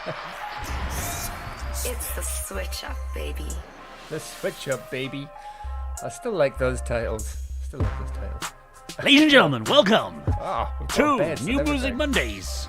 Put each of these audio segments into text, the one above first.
It's the switch up, baby. The switch up, baby. I still like those titles. Ladies and gentlemen, welcome To to New Music Mondays.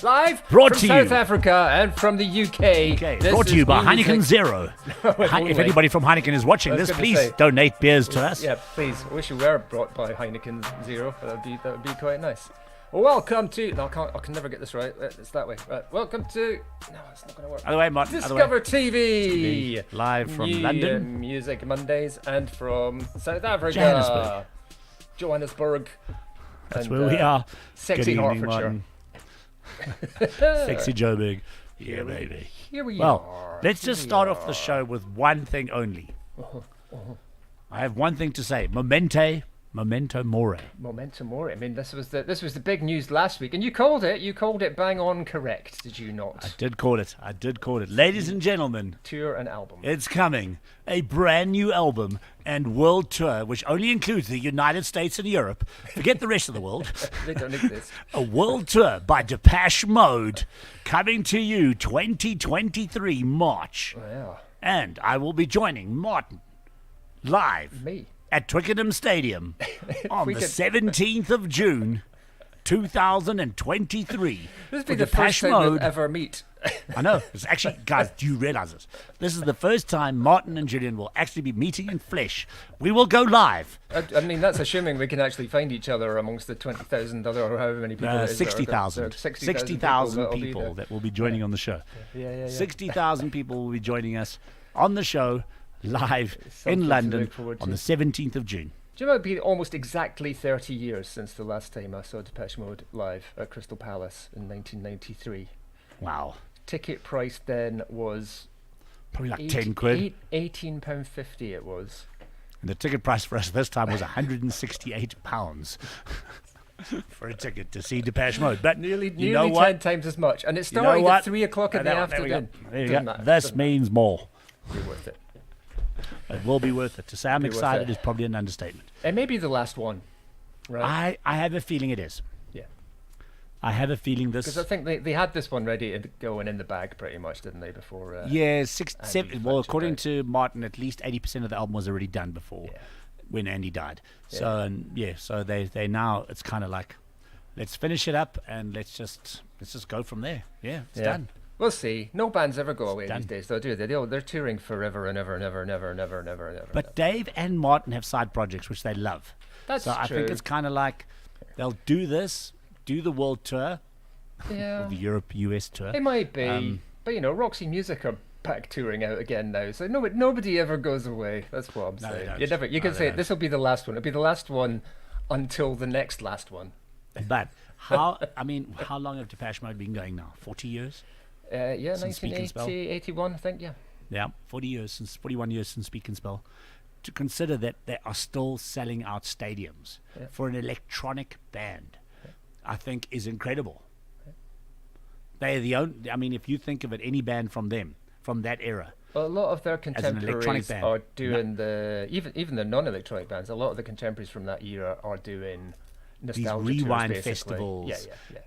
Live Brought from to South you. Africa and from the UK. Okay, This brought to you is by New Heineken Music- Zero. If If only. anybody from Heineken is watching I was this, gonna please say. donate beers to us. Yeah, please. I wish you were brought by Heineken Zero. That would be quite nice. Welcome to. No, I can never get this right. It's that way. Right. Welcome to. No, it's not going to work. Other way, Martin. Other way. Discover TV. Live from New London. Music Mondays and from South Africa. Johannesburg. That's And, where we are. Sexy Good evening, Hertfordshire. Martin. Sexy Joe Big. Yeah, baby. Here we Well, are. let's Here just we start off are. the show with one thing only. I have one thing to say. Memento mori. Momentum more. I mean, this was the big news last week, and you called it bang on correct, did you not? I did call it. Ladies and gentlemen, Tour and album. it's coming. A brand new album and world tour, which only includes the United States and Europe. Forget the rest of the world. They don't exist. A world tour by Depeche Mode, coming to you 2023 March. Oh, yeah. And I will be joining Martin live Me. at Twickenham Stadium on we the could- 17th of June, 2023. This would for be the Depeche first time we'll Mode. ever meet. I know. It's actually, guys, do you realize this? This is the first time Martin and Julian will actually be meeting in flesh. We will go live. I mean, that's assuming we can actually find each other amongst the 20,000 other or however many people. it is that are gonna- 60,000. 60,000 people that will be joining on the show. Yeah. 60,000 people will be joining us on the show live Something to in London look forward on to. the 17th of June. Do you know, it'd be almost exactly 30 years since the last time I saw Depeche Mode live at Crystal Palace in 1993. Wow. Ticket price then was Probably like 10 quid. £18.50 it was. And the ticket price for us this time was £168 for a ticket to see Depeche Mode. But Nearly you know 10 what? times as much. And it You know started what? at 3 o'clock in the There we afternoon. go. There you Doesn't go. matter. This Doesn't means more. be worth it. It will be worth it. To say I'm Be worth excited it. is probably an understatement. It may be the last one, right? I have a feeling it is. Yeah. I have a feeling this. Because I think they had this one ready and going in the bag pretty much, didn't they, before... Yeah, Andy 7. Well, Fletcher according died. to Martin, at least 80% of the album was already done before Yeah. when Andy died. Yeah. So and so they now it's kind of like, let's finish it up and let's just go from there. Yeah, it's done. We'll see. No bands ever go away done. these days, though, do they? They're touring forever and ever and ever and ever and ever and ever and ever. But Dave and Martin have side projects which they love. That's so I think true. it's kind of like they'll do the world tour, yeah, the Europe US tour. it might be. Um, But, Roxy Music are back touring out again now, so nobody ever goes away. That's what I'm No, they saying. don't. You can No, they say don't. this will be the last one. It'll be the last one until the next last one. But how long have Depeche Mode been going now? 40 years? Yeah, Since Speak and Spell? 1980, 81, I think, yeah. Yeah, 41 years since Speak and Spell. To consider that they are still selling out stadiums Yeah. for an electronic band, I think is incredible. They're the only, if you think of it, any band from that era. Well, a lot of their an electronic contemporaries band. are doing even the non-electronic bands. A lot of the contemporaries from that era are doing These nostalgia tours, rewind basically. festivals yeah,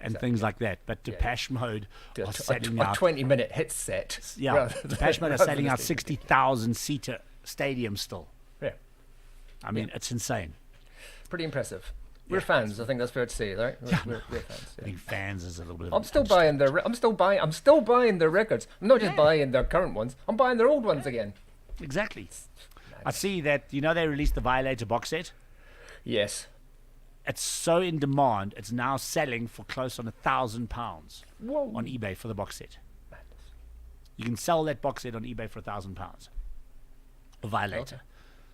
and exactly. things like that. But Yeah, Depeche Mode A are tw- selling a out. 20-minute hit set. Yeah, rather Depeche Mode are rather selling than out a 60,000 seater stadiums still. Yeah, I mean, it's insane. pretty impressive. We're fans. I think that's fair to say, right? We're fans. I Yeah. think fans is a little bit. of I'm an still buying their. I'm still buying their records. I'm not just buying their current ones. I'm buying their old ones again. Exactly. I see that. They released the Violator box set. Yes. It's so in demand. It's now selling for close on £1,000 Whoa. on eBay for the box set. You can sell that box set on eBay for £1,000. A Violator.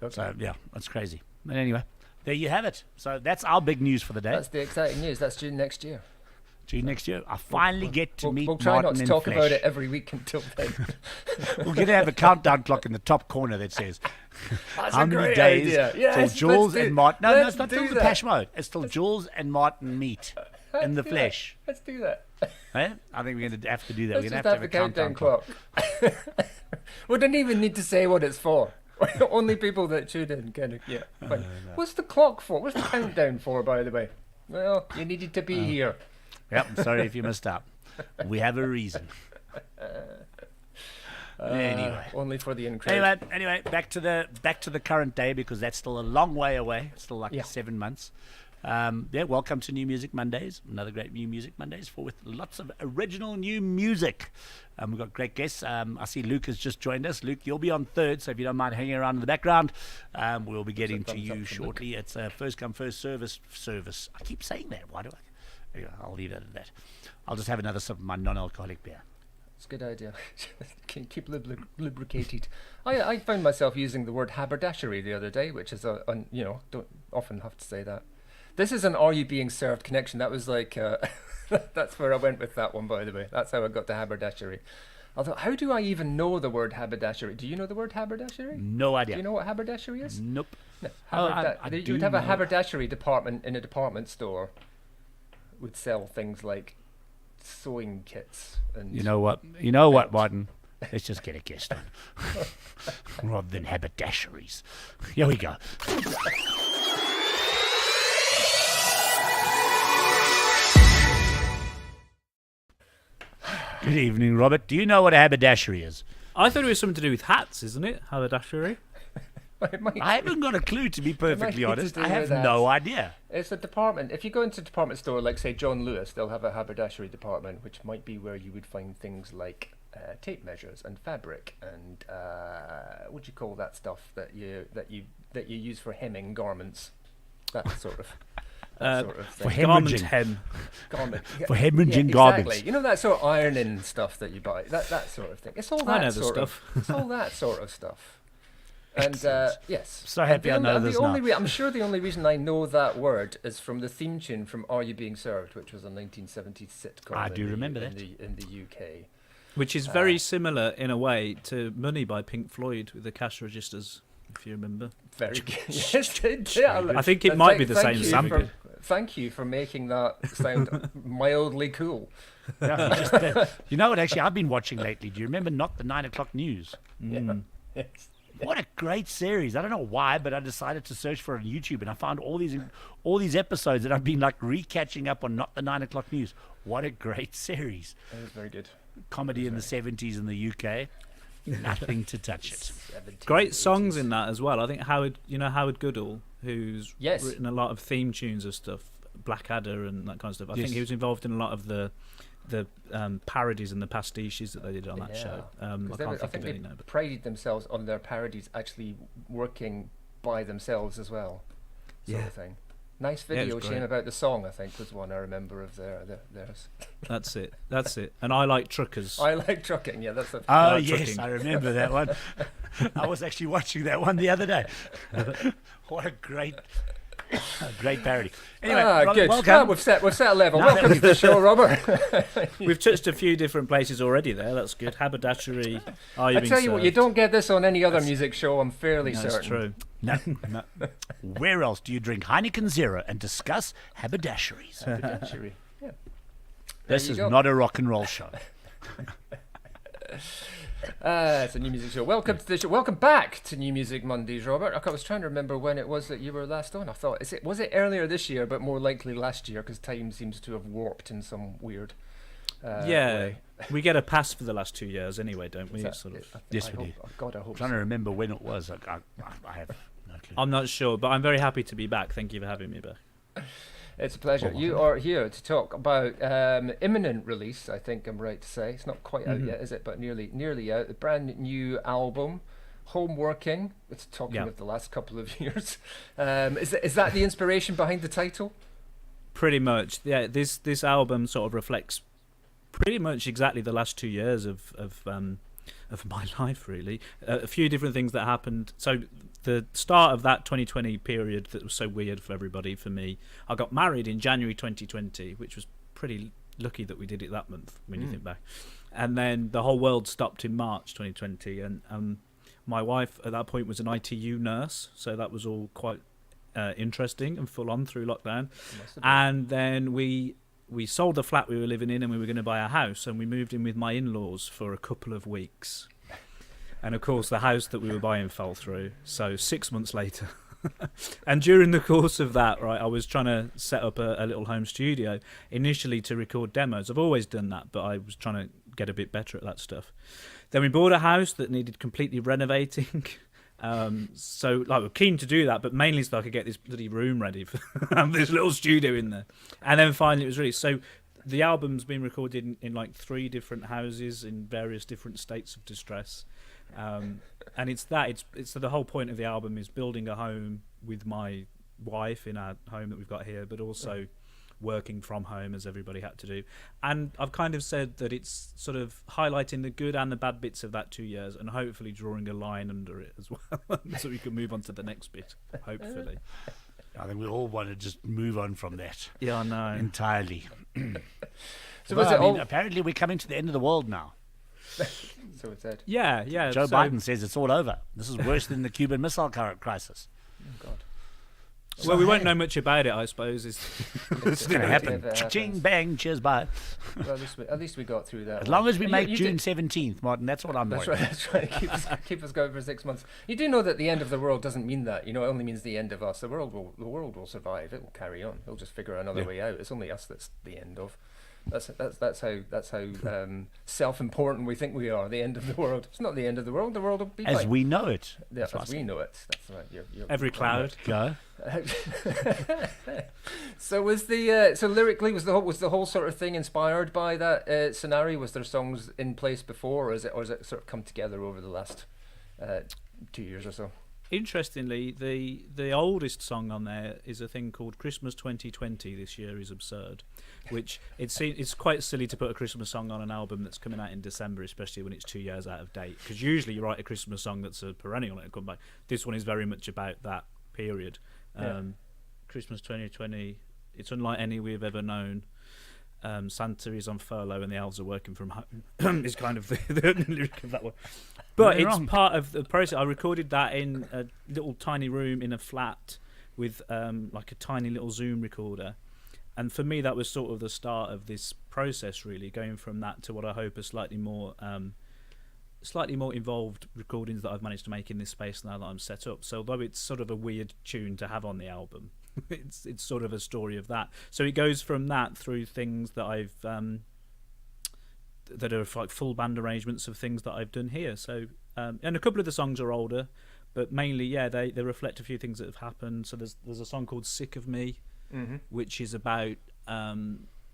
Okay. So yeah, that's crazy. But anyway, there you have it. So that's our big news for the day. That's the exciting news. That's June next year. June next year, I finally get to meet We'll try Martin not to in talk flesh. about it every week until then. We're going to have a countdown clock in the top corner that says That's how a many great days idea. till Yes, Jules let's and do- Martin. No, let's it's not do till that. Depeche Mode. It's till Jules and Martin meet in the Do that. flesh. Let's do that. Eh? I think we're going to have to do that. Let's We're just going to have have the to have a countdown countdown clock. clock. We don't even need to say what it's for. Only people that tune in can. Yeah. Fine. What's the clock for? What's the countdown for, by the way? Well, you needed to be here. Yep, I'm sorry if you missed out. We have a reason. Anyway. Only for the incredible. Anyway, back to the current day, because that's still a long way away. It's still like 7 months. Welcome to New Music Mondays. Another great New Music Mondays with lots of original new music. We've got great guests. I see Luke has just joined us. Luke, you'll be on third, so if you don't mind hanging around in the background, we'll be getting to you shortly. Luke. It's a first come, first service. I keep saying that. Why do I? Anyway, I'll leave it at that. I'll just have another sip of my non-alcoholic beer. It's a good idea. Keep lubricated. I found myself using the word haberdashery the other day, which is don't often have to say that. This is an "Are you being served" connection. That was like that's where I went with that one, by the way. That's how I got to haberdashery. Although, how do I even know the word haberdashery? Do you know the word haberdashery? No idea. Do you know what haberdashery is? Nope. No. I You would have a haberdashery department in a department store. Would sell things like sewing kits and. You know what, Martin? Let's just get a guest on, rather than haberdasheries. Here we go. Good evening, Robert. Do you know what a haberdashery is? I thought it was something to do with hats, isn't it? Haberdashery. I haven't got a clue, to be perfectly honest. I have that. no idea. It's a department. If you go into a department store, like say John Lewis, they'll have a haberdashery department, which might be where you would find things like tape measures and fabric and what do you call that stuff that you use for hemming garments, that sort of. Sort of for thing. hemorrhaging. Garment. For hemorrhaging exactly. garments. You know that sort of ironing stuff that you buy, that sort of thing. It's all that sort of stuff. It's all that sort of stuff. And yes, so happy I know this now. I'm sure the only reason I know that word is from the theme tune from "Are You Being Served," which was a 1970s sitcom. I do remember that in the UK, which is very similar in a way to "Money" by Pink Floyd with the cash registers, if you remember. Very good. Yes, I think it might be the same. Thank you for making that sound mildly cool. You know what? Actually, I've been watching lately. Do you remember Not the 9 o'clock News? Yeah. Yes. What a great series! I don't know why, but I decided to search for it on YouTube, and I found all these episodes that I've been like re-catching up on Not the 9 o'clock News. What a great series! It was very good. Comedy in the 70s in the UK. Nothing to touch it. Great songs in that as well. I think Howard Goodall, who's written a lot of theme tunes of stuff, Blackadder and that kind of stuff. I think he was involved in a lot of the parodies and the pastiches that they did on that show. I think they prided themselves on their parodies actually working by themselves as well, sort of thing. Nice video, Shane, about the song, I think, was one I remember of theirs. That's it. And I like truckers. I like trucking, yeah. That's yes, trucking. I remember that one. I was actually watching that one the other day. What a great parody. Anyway, Robert, good. welcome. We've set a level. Welcome to the show, Robert. We've touched a few different places already there. That's good. Haberdashery. I tell you what, you don't get this on any other music show, I'm fairly certain. That's true. No. Where else do you drink Heineken Zero and discuss haberdasheries? Haberdashery. Yeah. This is not a rock and roll show. It's a new music show. Welcome to the show. Welcome back to New Music Mondays, Robert. I was trying to remember when it was that you were last on. I thought, was it earlier this year, but more likely last year, because time seems to have warped in some weird way. We get a pass for the last 2 years anyway, don't we? Yes, we do. God, I hope I'm trying to remember when it was. I have no clue. I'm not sure, but I'm very happy to be back. Thank you for having me back. It's a pleasure. You are here to talk about imminent release, I think I'm right to say. It's not quite out yet, is it? But nearly out. A brand new album, Homeworking. It's talking of the last couple of years. Is that the inspiration behind the title? Pretty much. Yeah, this album sort of reflects pretty much exactly the last 2 years of my life, really. A few different things that happened. So the start of that 2020 period that was so weird for everybody, for me, I got married in January 2020, which was pretty lucky that we did it that month when you think back. And then the whole world stopped in March 2020, and my wife at that point was an ITU nurse, so that was all quite interesting and full on through lockdown. And then we sold the flat we were living in, and we were going to buy a house, and we moved in with my in-laws for a couple of weeks. And of course, the house that we were buying fell through. So 6 months later, And during the course of that, right, I was trying to set up a little home studio initially to record demos. I've always done that, but I was trying to get a bit better at that stuff. Then we bought a house that needed completely renovating. So like we're keen to do that, but mainly so I could get this bloody room ready for this little studio in there. And then finally it was released. So the album's been recorded in like 3 different houses in various different states of distress. And it's so the whole point of the album is building a home with my wife in our home that we've got here, but also working from home as everybody had to do. And I've kind of said that it's sort of highlighting the good and the bad bits of that 2 years and hopefully drawing a line under it as well so we can move on to the next bit, hopefully. I think we all want to just move on from that. Yeah, I know. Entirely. So Well, was it I mean, all? apparently we're coming to the end of the world now. So it said. Yeah. Joe so- Biden says it's all over. This is worse than the Cuban Missile crisis. Oh God. Well, we won't know much about it, I suppose. It's going to happen. If it happens. Ching, bang, cheers, bye. Well, at least we got through that. As long as we You- make you June did- 17th, Martin, that's what I'm That's worried right. That's right. Keep us going for 6 months. You do know that the end of the world doesn't mean that. It only means the end of us. The world will survive. It will carry on. It'll just figure another way out. It's only us that's the end of. That's how self-important we think we are. The end of the world. It's not the end of the world. The world will be As fine. we know it. Yeah, That's what as I we said. know it. That's right. You're Every cloud. Go. So was so lyrically was the whole sort of thing inspired by that scenario? Was there songs in place before, or is it sort of come together over the last 2 years or so? Interestingly, the oldest song on there is a thing called Christmas 2020. This year is absurd, which it's quite silly to put a Christmas song on an album that's coming out in December, especially when it's 2 years out of date. Because usually you write a Christmas song that's a perennial and it come back. This one is very much about that period. Christmas 2020. It's unlike any we've ever known. Santa is on furlough and the elves are working from home. Is kind of the lyric of that one. But it's part of the process. I recorded that in a little tiny room in a flat with like a tiny little Zoom recorder. And for me, that was sort of the start of this process, really, going from that to what I hope are slightly more involved recordings that I've managed to make in this space now that I'm set up. So although it's sort of a weird tune to have on the album, it's sort of a story of that. So it goes from that through things that I've that are like full band arrangements of things that I've done here. So and a couple of the songs are older, but mainly they reflect a few things that have happened. So there's a song called Sick of Me, which is about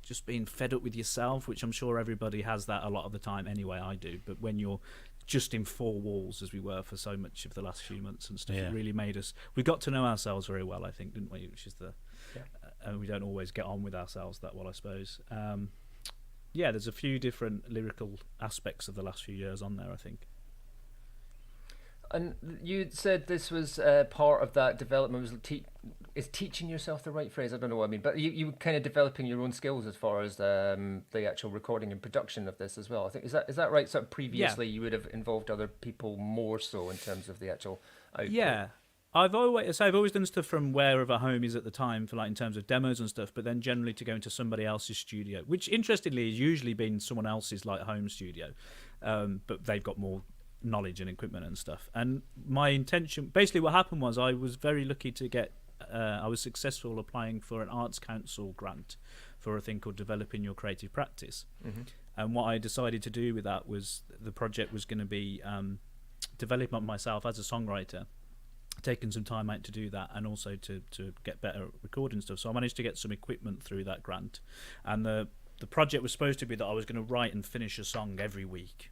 just being fed up with yourself, which I'm sure everybody has that a lot of the time anyway. I do, but when you're just in 4 walls as we were for so much of the last few months and stuff, it really made us, we got to know ourselves very well, I think, didn't we? Which is we don't always get on with ourselves that well, I suppose. There's a few different lyrical aspects of the last few years on there, I think. And you said this was part of that development. Is teaching yourself the right phrase? I don't know what I mean, but you were kind of developing your own skills as far as the actual recording and production of this as well. I think is that right? So previously you would have involved other people more so in terms of the actual output. Yeah. I've always done stuff from wherever home is at the time for like in terms of demos and stuff, but then generally to go into somebody else's studio, which interestingly has usually been someone else's like home studio, but they've got more knowledge and equipment and stuff. And my intention, basically what happened was I was very lucky to get, I was successful applying for an Arts Council grant for a thing called Developing Your Creative Practice. And what I decided to do with that was the project was going to be developing myself as a songwriter, taken some time out to do that, and also to get better at recording stuff. So I managed to get some equipment through that grant, and the project was supposed to be that I was going to write and finish a song every week,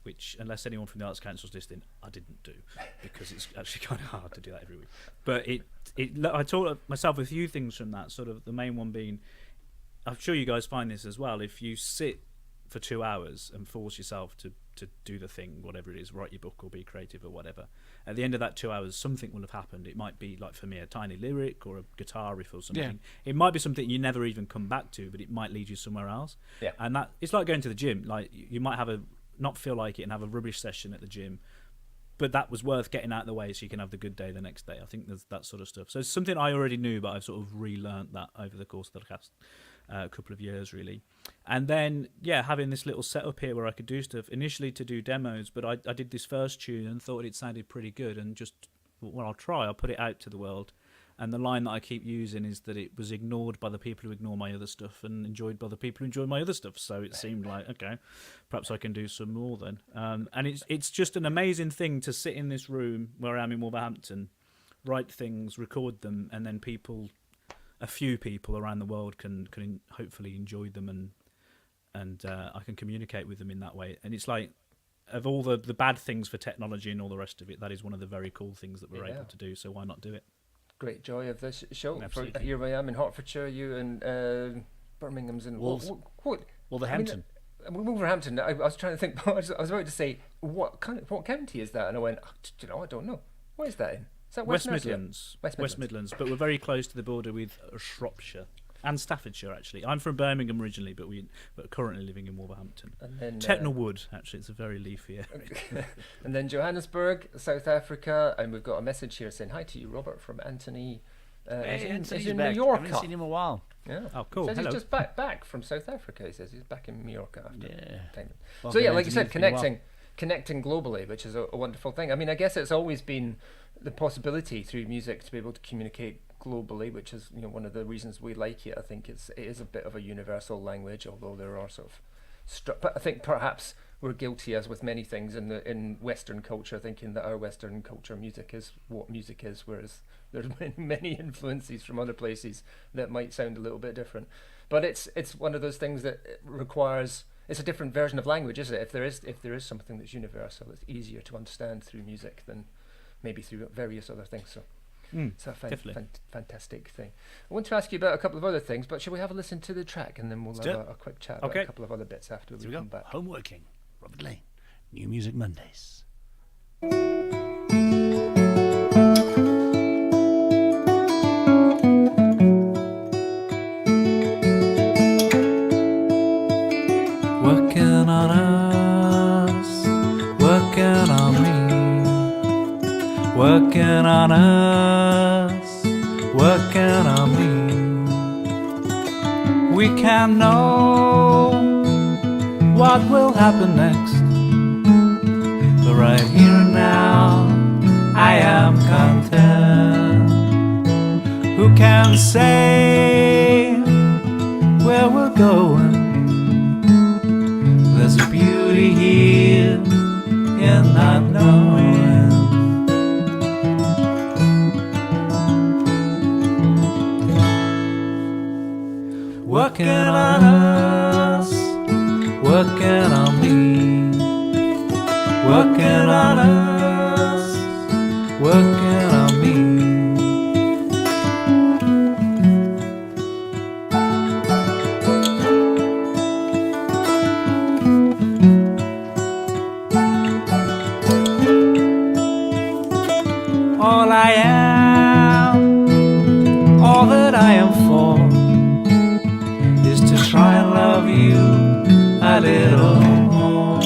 which, unless anyone from the Arts Council's listening, I didn't do, because it's actually kind of hard to do that every week. But I taught myself a few things from that, sort of the main one being, I'm sure you guys find this as well, if you sit for 2 hours and force yourself to do the thing, whatever it is, write your book or be creative or whatever, at the end of that 2 hours something will have happened. It might be, like for me, a tiny lyric or a guitar riff or something. It might be something you never even come back to, but it might lead you somewhere else. And that it's like going to the gym. Like you might have not feel like it and have a rubbish session at the gym, but that was worth getting out of the way so you can have the good day the next day. I think there's that sort of stuff. So it's something I already knew, but I've sort of relearnt that over the course of the past couple of years, really. And then, having this little setup here where I could do stuff, initially to do demos, but I did this first tune and thought it sounded pretty good and just well, I'll try. I'll put it out to the world. And the line that I keep using is that it was ignored by the people who ignore my other stuff and enjoyed by the people who enjoy my other stuff. So it seemed like, okay, perhaps I can do some more then. And it's just an amazing thing to sit in this room where I am in Wolverhampton, write things, record them, and then a few people around the world can hopefully enjoy them, and I can communicate with them in that way. And it's like, of all the bad things for technology and all the rest of it, that is one of the very cool things that we're able to do. So why not do it? Great joy of this show. Absolutely. Here I am in Hertfordshire, you in Birmingham's in Wolverhampton. Wolverhampton. I was trying to think. I was about to say what county is that, and I went, I don't know. What is that in? Is that West Midlands? West Midlands, but we're very close to the border with Shropshire and Staffordshire. Actually, I'm from Birmingham originally, but we're currently living in Wolverhampton. And then Tetnal Wood, actually, it's a very leafy area. And then Johannesburg, South Africa, and we've got a message here saying hi to you, Robert, from Anthony. Anthony's in back. Mallorca. I haven't seen him in a while. Yeah. Oh, cool. Says Hello. he's just back from South Africa. He says he's back in Mallorca after time. Well, So yeah, like you said, Anthony's been a while. connecting globally, which is a wonderful thing. I mean, I guess it's always been the possibility through music to be able to communicate globally, which is one of the reasons we like it. I think it is a bit of a universal language, although there are sort of but I think perhaps we're guilty, as with many things in Western culture, thinking that our Western culture music is what music is, whereas there's many influences from other places that might sound a little bit different. But it's one of those things that requires, it's a different version of language, isn't it? If there is something that's universal, it's easier to understand through music than maybe through various other things. So it's a fantastic thing. I want to ask you about a couple of other things, but shall we have a listen to the track and then we'll have a quick chat about a couple of other bits after we come back. Homeworking. Robert Lane. New Music Mondays. Working on us, working on me, working on us, working on me. We can't know what will happen next, but right here and now I am content. Who can say where we're going? There's a beauty here in not knowing. Working on us, working on me, working on us, working on me. All I am, all that I am for, is to try and love you a little more.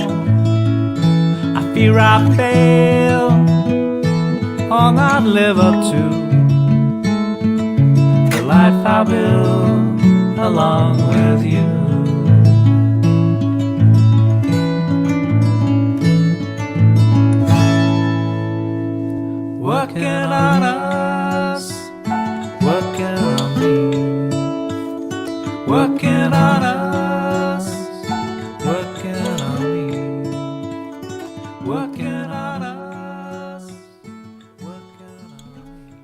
I fear I fail or not live up to the life I build along with you. Working on us, working on me, working on us, working on me, working on us, working on me.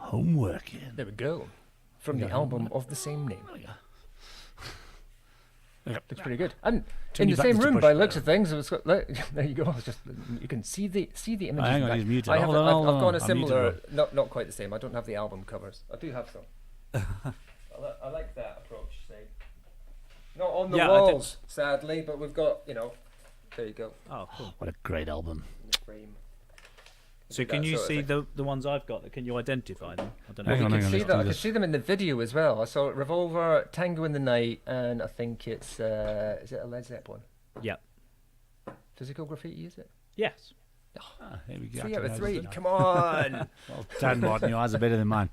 Homeworking. There we go. From the album of the same name. Looks pretty good. And in the same room, by the looks of things, it's got, there you go. It's just, you can see the images. Hang on, back. he's muted. I've Hold on, got a I'm similar, muted. not quite the same. I don't have the album covers. I do have some. I like that approach. Say, not on the walls, sadly, but we've got, there you go. Oh, cool. What a great album. In the frame. So can you see the ones I've got? Can you identify them? I don't know. Hang on, You hang can on, see let's that. do I could this. see them in the video as well. I saw Revolver, Tango in the Night, and I think it's is it a Led Zeppelin? Yeah. Physical Graffiti, is it? Yes. Here we go. 3 out of 3. Come on. Well done, Martin. Your eyes are better than mine.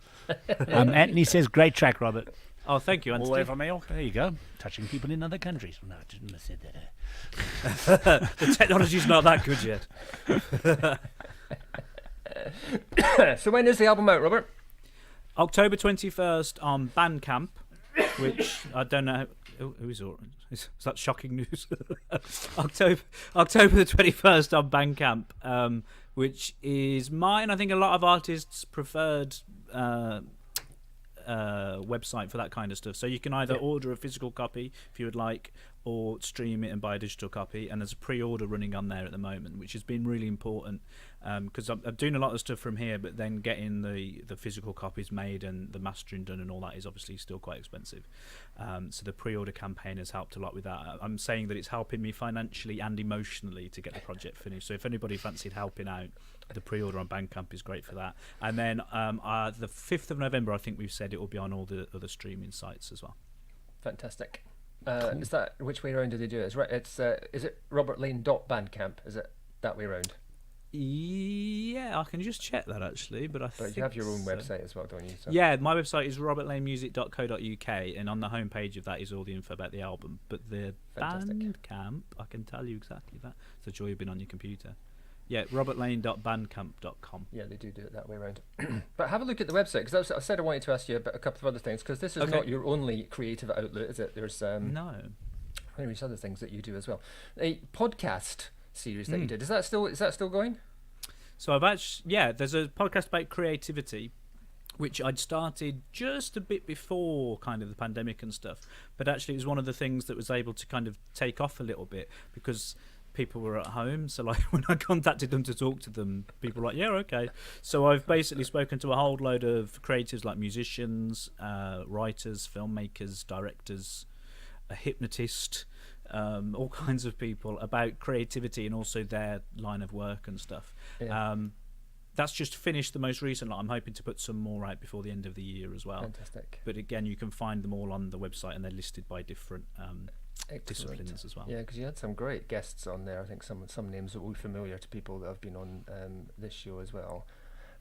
Anthony says, great track, Robert. Oh, thank you, All the way Anthony. from Mallorca. There you go. Touching people in other countries. No, I didn't have said that. The technology's not that good yet. So when is the album out, Robert? October 21st on Bandcamp, which I don't know. Is that shocking news? October the 21st on Bandcamp, which is mine. I think a lot of artists' preferred website for that kind of stuff. So you can either order a physical copy if you would like, or stream it and buy a digital copy. And there's a pre-order running on there at the moment, which has been really important because I'm doing a lot of stuff from here, but then getting the physical copies made and the mastering done and all that is obviously still quite expensive. So the pre-order campaign has helped a lot with that. I'm saying that it's helping me financially and emotionally to get the project finished. So if anybody fancied helping out, the pre-order on Bandcamp is great for that. And then the 5th of November, I think we've said it will be on all the other streaming sites as well. Fantastic. Is that which way around do they do it? Is it robertlane.bandcamp? Is it that way around? Yeah, I can just check that actually, but I think you have your own website as well, don't you? So. Yeah, my website is robertlanemusic.co.uk, and on the homepage of that is all the info about the album. But the Bandcamp, I can tell you exactly that. It's the joy of being on your computer. Yeah, robertlane.bandcamp.com. Yeah, they do it that way around. But have a look at the website, because I said I wanted to ask you about a couple of other things, because this is not your only creative outlet, is it? There's no. Various other things that you do as well. A podcast series that you did, is that still going? So there's a podcast about creativity, which I'd started just a bit before kind of the pandemic and stuff, but actually it was one of the things that was able to kind of take off a little bit because people were at home. So like when I contacted them to talk to them, people were like, yeah, okay. So I've basically spoken to a whole load of creatives like musicians, writers, filmmakers, directors, a hypnotist, all kinds of people about creativity and also their line of work and stuff. Yeah. That's just finished the most recent lot. I'm hoping to put some more out before the end of the year as well. Fantastic. But again, you can find them all on the website and they're listed by different disciplines as well. Yeah, because you had some great guests on there. I think some names that will be familiar to people that have been on this show as well.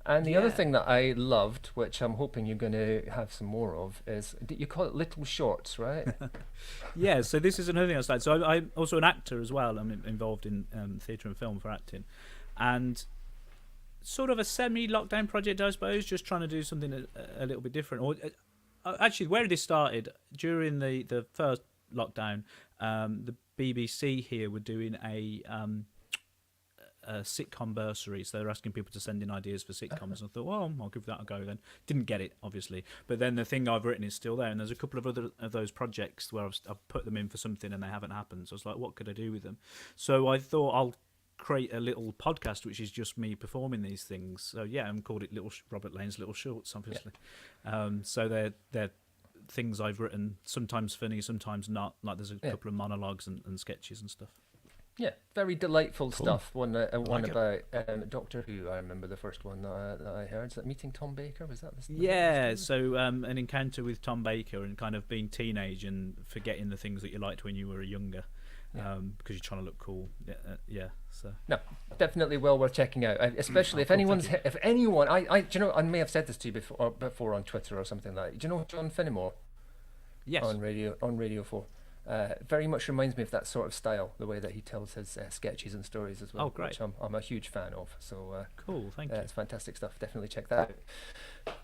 And the other thing that I loved, which I'm hoping you're going to have some more of, is you call it little shorts, right? Yeah, so this is another thing I started. So I'm also an actor as well. I'm involved in theatre and film for acting. And sort of a semi-lockdown project, I suppose, just trying to do something a little bit different. Or actually, where this started, during the first lockdown, the BBC here were doing a sitcom bursary, so they were asking people to send in ideas for sitcoms. And I thought, well, I'll give that a go then. Didn't get it, obviously, but then the thing I've written is still there, and there's a couple of other of those projects where I've put them in for something and they haven't happened. So I was like, what could I do with them? So I thought I'll create a little podcast which is just me performing these things. So yeah, I'm called it Robert Lane's Little Shorts, obviously. Yeah. So they're things I've written, sometimes funny, sometimes not. Like there's a couple of monologues and sketches and stuff. Yeah, very delightful stuff. One about Doctor Who. I remember the first one that I heard. Is that Meeting Tom Baker? Was that the Yeah, so an encounter with Tom Baker and kind of being teenage and forgetting the things that you liked when you were younger. Because you're trying to look cool. So no, definitely well worth checking out. Especially if anyone, I do you know, I may have said this to you before on Twitter or something like that. Do you know John Finnemore? Yes. On Radio 4. Very much reminds me of that sort of style, the way that he tells his sketches and stories as well. Oh, great! Which I'm a huge fan of. So cool, thank you. It's fantastic stuff. Definitely check that out.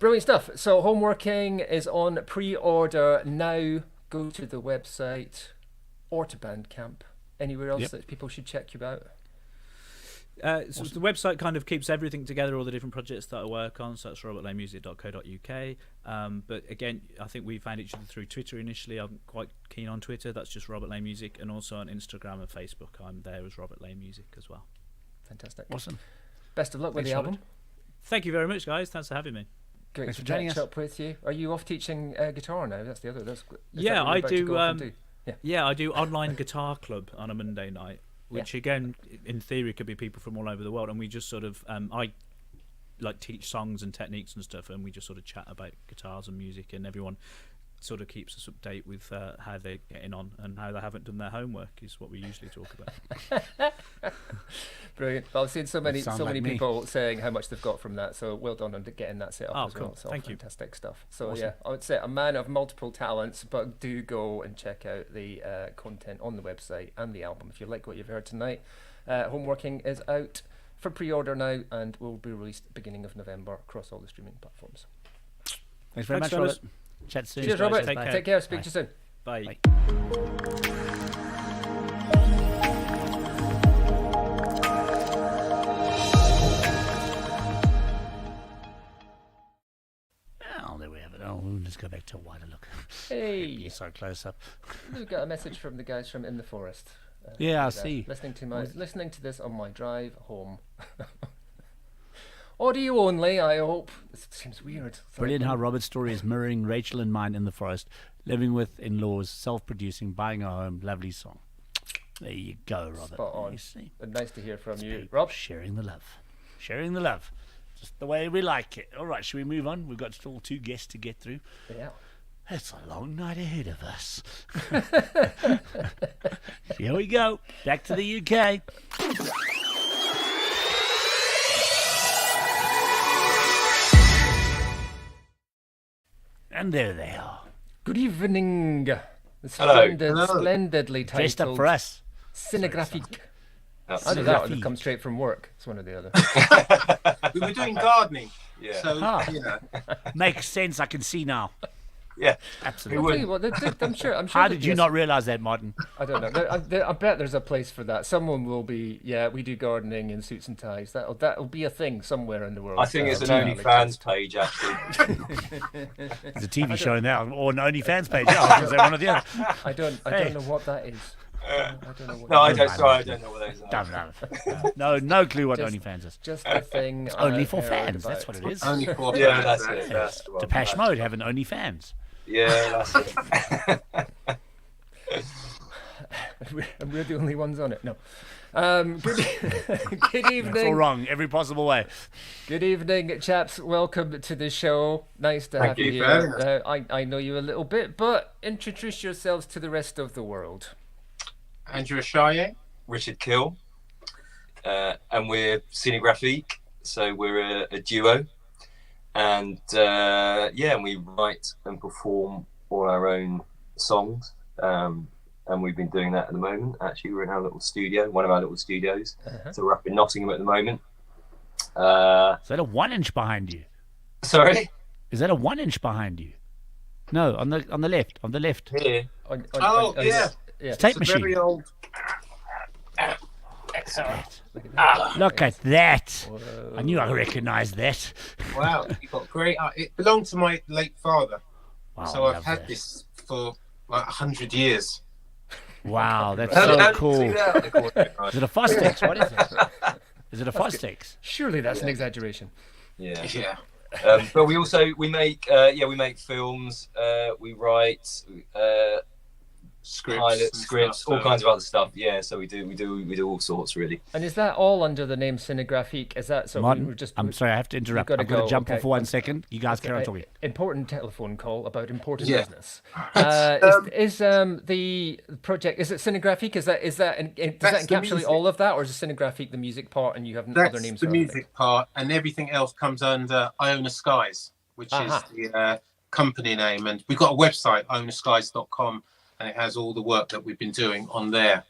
Brilliant stuff. So Homeworking is on pre-order now. Go to the website or to Bandcamp. Anywhere else that people should check you out? So the website kind of keeps everything together, all the different projects that I work on. So that's robertlanemusic.co.uk. But again, I think we found each other through Twitter initially. I'm quite keen on Twitter. That's just Robert Lane Music, and also on Instagram and Facebook. I'm there as Robert Lane Music as well. Fantastic. Awesome. Best of luck with the album. Thank you very much, guys. Thanks for having me. Great to catch up with you. Are you off teaching guitar now? That's the other. I do. I do online guitar club on a Monday night, which again, in theory, could be people from all over the world, and we just sort of I like teach songs and techniques and stuff, and we just sort of chat about guitars and music, and everyone sort of keeps us update with how they're getting on and how they haven't done their homework is what we usually talk about. Brilliant. Well, I've seen so many people saying how much they've got from that, so well done on getting that set up as well. So Thank you. Fantastic stuff. So awesome. I would say a man of multiple talents, but do go and check out the content on the website and the album if you like what you've heard tonight. Homeworking is out for pre-order now, and will be released beginning of November across all the streaming platforms. Thanks very much, fellas. Robert. Chat soon. Cheers, Robert. Take care. Take care. Speak to you soon. Bye. Oh, there we have it. Oh, let's go back to a wider look. Hey, You're so close up. we've got a message from the guys from In the Forest. Yeah, I uh, see. Listening to this on my drive home. Audio only, I hope. This seems weird. It's Brilliant like- how Robert's story is mirroring Rachel and mine in the forest, living with in-laws, self-producing, buying a home. Lovely song. There you go, Robert. Spot on. You see, And nice to hear from you, people Rob. sharing the love, sharing the love, just the way we like it. All right, should we move on? We've got still 2 guests to get through. Yeah. It's a long night ahead of us. Here we go. Back to the UK. And there they are. Good evening. Hello. Splendidly titled. Dressed up for us. Cinegraphique. That's Either it. that or they've Cinegraphique. come straight from work. It's one or the other. We were doing gardening, Yeah. so Ah. you know. Makes sense. I can see now. Yeah. Absolutely. I'll tell you what, I'm sure. How that did you yes, not realise that, Martin? I don't know. I bet there's a place for that. Someone will be. Yeah, we do gardening in suits and ties. That'll be a thing somewhere in the world. I think it's an Alex. OnlyFans page, actually. There's a TV show now, or an OnlyFans page. Yeah, I was going to say one or the other. I don't Hey. know what that is. I don't know what. No, I that don't. is. Sorry, I don't know what that is. Don't know. No clue what Just- OnlyFans is. Just a thing. Only I've for heard fans. about. That's what it is. Only for Yeah, fans, that's it. it. That's the one. Depeche Mode have an OnlyFans. Yeah, that's it. And we're the only ones on it. No. Good, good It's all evening. wrong, every possible way. Good evening, chaps. Welcome to the show. Nice to have you you for having here. I know you a little bit, but introduce yourselves to the rest of the world. Andrew Ashaye. Richard Kill, and we're Cinegraphique, so we're a duo, and and we write and perform all our own songs, and we've been doing that at the moment. Actually, we're in our little studio, one of our little studios. So we're up in Nottingham at the moment. Is that a 1 inch behind you? Sorry, Is that a 1 inch behind you? No, on the left. On the left. here. Oh, yeah. yeah. Tape It's a machine. very old. Look at that. I knew I recognised that. Wow, you got great art. It belonged to my late father, Wow, so I I've love had that. this for like 100 years. Wow, that's How so did you cool. see that? Is it a Fostex? What is it? Is it a Fostex? Surely that's an exaggeration. Yeah. Yeah. But we also we make films. We write Scripts, pilot and scripts, stuff, all so- kinds of other stuff. Yeah, so we do all sorts really. And is that all under the name Cinegraphique? Is that so? Martin, we're just. I'm sorry, I have to interrupt. gotta I'm going to go, jump okay. off for 1 second. You guys carry on talking. Important telephone call about important Yeah. business. Is the project? Is it Cinegraphique? Does that That's the encapsulate music. all of that, or is it Cinegraphique the music part, and you have other That's names? the for other things? music part, and everything else comes under Iona Skies, which Aha. is the company name. And we've got a website, ionaskies.com, and it has all the work that we've been doing on there.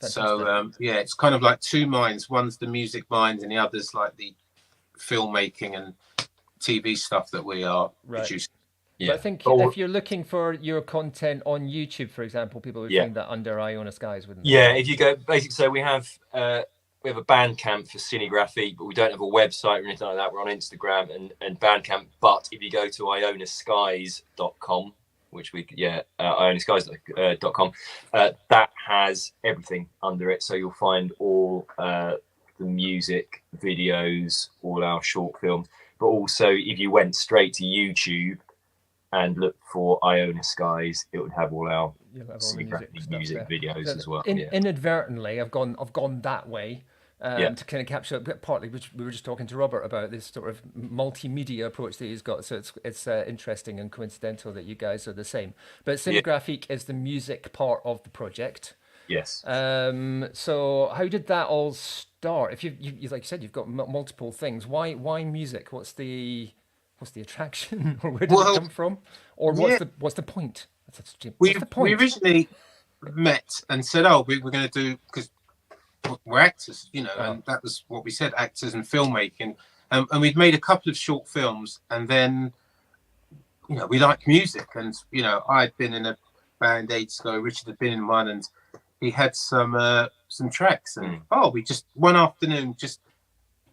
So it's kind of like 2 minds. One's the music mind, and the other's like the filmmaking and TV stuff that we are Right. producing. But I think But if you're looking for your content on YouTube, for example, people would Yeah. find that under Iona Skies, wouldn't they? Yeah, if you go basically, so we have a Bandcamp for Cinegraphique, but we don't have a website or anything like that. We're on Instagram and Bandcamp. But if you go to ionaskies.com, which ionaskies.com, that has everything under it. So you'll find all the music, videos, all our short films. But also, if you went straight to YouTube and looked for Iona Skies, it would have all our You'll have all the Cinegraphique stuff music there. videos as well. Inadvertently, I've gone that way. Yeah. To kind of capture, but partly which we were just talking to Robert about this sort of multimedia approach that he's got. So it's interesting and coincidental that you guys are the same. But Cinegraphique is the music part of the project. Yes. So how did that all start? If you like you said, you've got multiple things. Why music? What's the attraction, or where did it come from, or what's the point? What's the We point? originally met and said, "Oh, we're going to do," because we're actors, you know, and that was what we said, actors and filmmaking. And we'd made a couple of short films, and then, you know, we like music, and, you know, I'd been in a band ages ago, Richard had been in one, and he had some tracks, and we just one afternoon just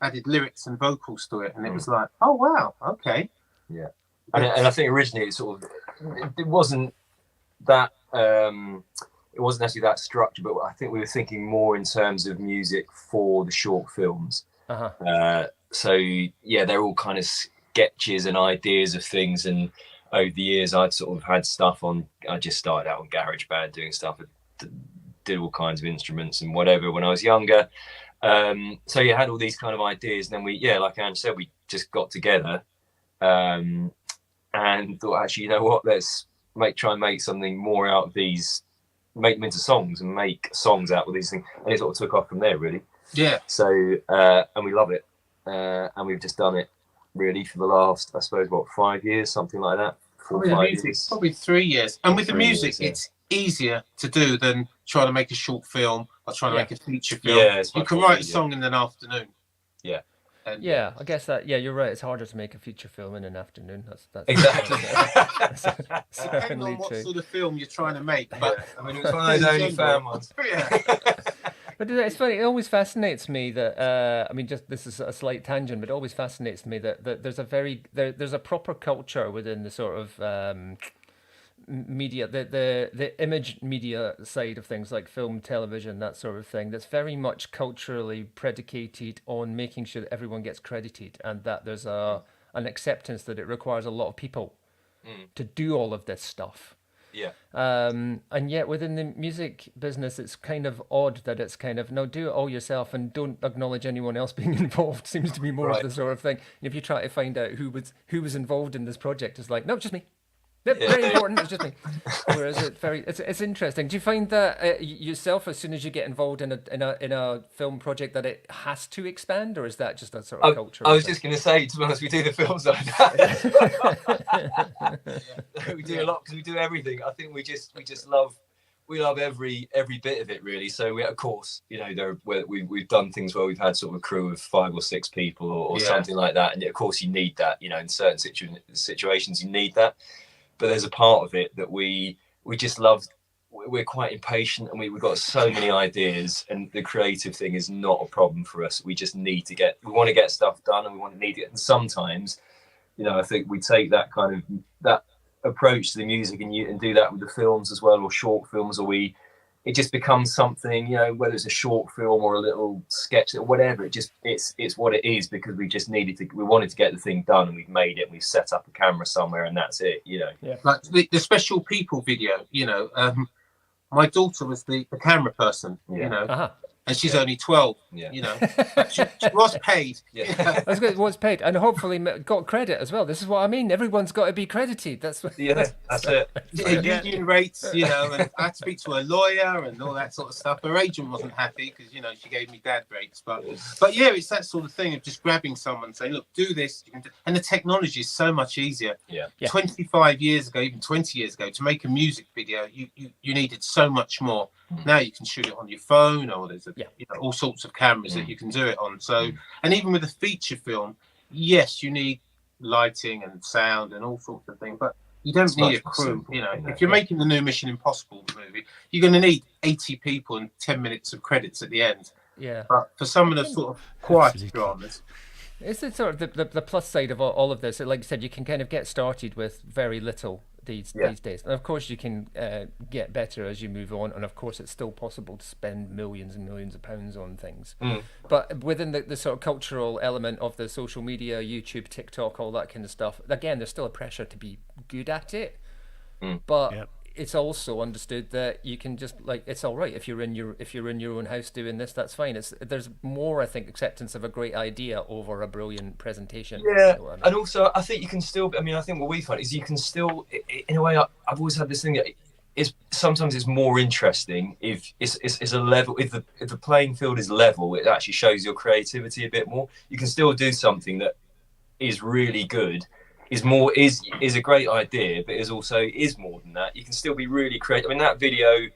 added lyrics and vocals to it, and it was like, oh wow, okay. Yeah. And I think originally it wasn't that it wasn't necessarily that structured, but I think we were thinking more in terms of music for the short films. So yeah, they're all kind of sketches and ideas of things, and over the years I'd sort of had stuff on. I just started out on GarageBand doing stuff, did all kinds of instruments and whatever when I was younger. So you had all these kind of ideas, and then we, like Ange said, we just got together and thought, actually, you know what, let's try and make something more out of these, make them into songs and make songs out with these things, and it sort of took off from there, really. Yeah. So and we love it, and we've just done it really for the last, I suppose, 5 years, something like that. 4 or 5 years. Probably 3 years. And with the music, it's easier to do than trying to make a short film or trying to make a feature film. Yeah, you can write a song in an afternoon. Yeah. And I guess that. Yeah, you're right. It's harder to make a feature film in an afternoon. That's exactly. Depending on what sort of film you're trying to make. But I mean, it was one of those only fan ones. But it's funny. It always fascinates me that I mean, just this is a slight tangent, but it always fascinates me that there's a proper culture within the sort of media, the image media side of things, like film, television, that sort of thing, that's very much culturally predicated on making sure that everyone gets credited, and that there's an acceptance that it requires a lot of people to do all of this stuff. And yet within the music business, it's kind of odd that it's kind of, no, do it all yourself and don't acknowledge anyone else being involved. Seems to be more of the sort of thing. And if you try to find out who was involved in this project, it's like, no, just me. Very important. It's just me. Whereas it's interesting. Do you find that yourself, as soon as you get involved in a film project, that it has to expand, or is that just a sort of culture? I was just going to say, to be honest, we do the films like that. We do a lot because we do everything. I think we just love every bit of it, really. So we, of course, you know, we've done things where we've had sort of a crew of 5 or 6 people or something like that, and of course you need that. You know, in certain situations you need that. But there's a part of it that we just love. We're quite impatient, and we've got so many ideas, and the creative thing is not a problem for us. We just we want to get stuff done, and we want to need it. And sometimes, you know, I think we take that approach to the music and do that with the films as well, or short films, or it just becomes something, you know, whether it's a short film or a little sketch or whatever, it's what it is, because we just we wanted to get the thing done, and we've made it, and we've set up a camera somewhere, and that's it, you know. Yeah. Like the Special People video, you know, my daughter was the camera person, you know, and she's only 12, you know. She was paid. That's good. Was paid, and hopefully got credit as well. This is what I mean. Everyone's got to be credited. That's what. That's it. Union rates, you know, and I had to speak to a lawyer and all that sort of stuff. Her agent wasn't happy because, you know, she gave me dad rates, but yeah, it's that sort of thing of just grabbing someone and saying, look, do this, and the technology is so much easier. 25 years ago, even 20 years ago, to make a music video, you needed so much more. Now you can shoot it on your phone, or there's you know, all sorts of cameras that you can do it on. So, and even with a feature film, yes, you need lighting and sound and all sorts of things, but you don't need a crew. You know, if you're making the new Mission Impossible movie, you're going to need 80 people and 10 minutes of credits at the end. Yeah. But for some of the sort of quiet dramas, it's the sort of the plus side of all of this. Like you said, you can kind of get started with very little these days, and of course you can get better as you move on, and of course it's still possible to spend millions and millions of pounds on things. But within the sort of cultural element of the social media, YouTube, TikTok, all that kind of stuff, again, there's still a pressure to be good at it, but it's also understood that you can just, like, it's all right if you're in your own house doing this, that's fine. There's more, I think, acceptance of a great idea over a brilliant presentation. And also I think you can still, I mean, I think what we find is you can still, in a way, I've always had this thing that is sometimes it's more interesting if it's a level, if the playing field is level, it actually shows your creativity a bit more. You can still do something that is really good, is a great idea, but is more than that. You can still be really creative. I mean, that video,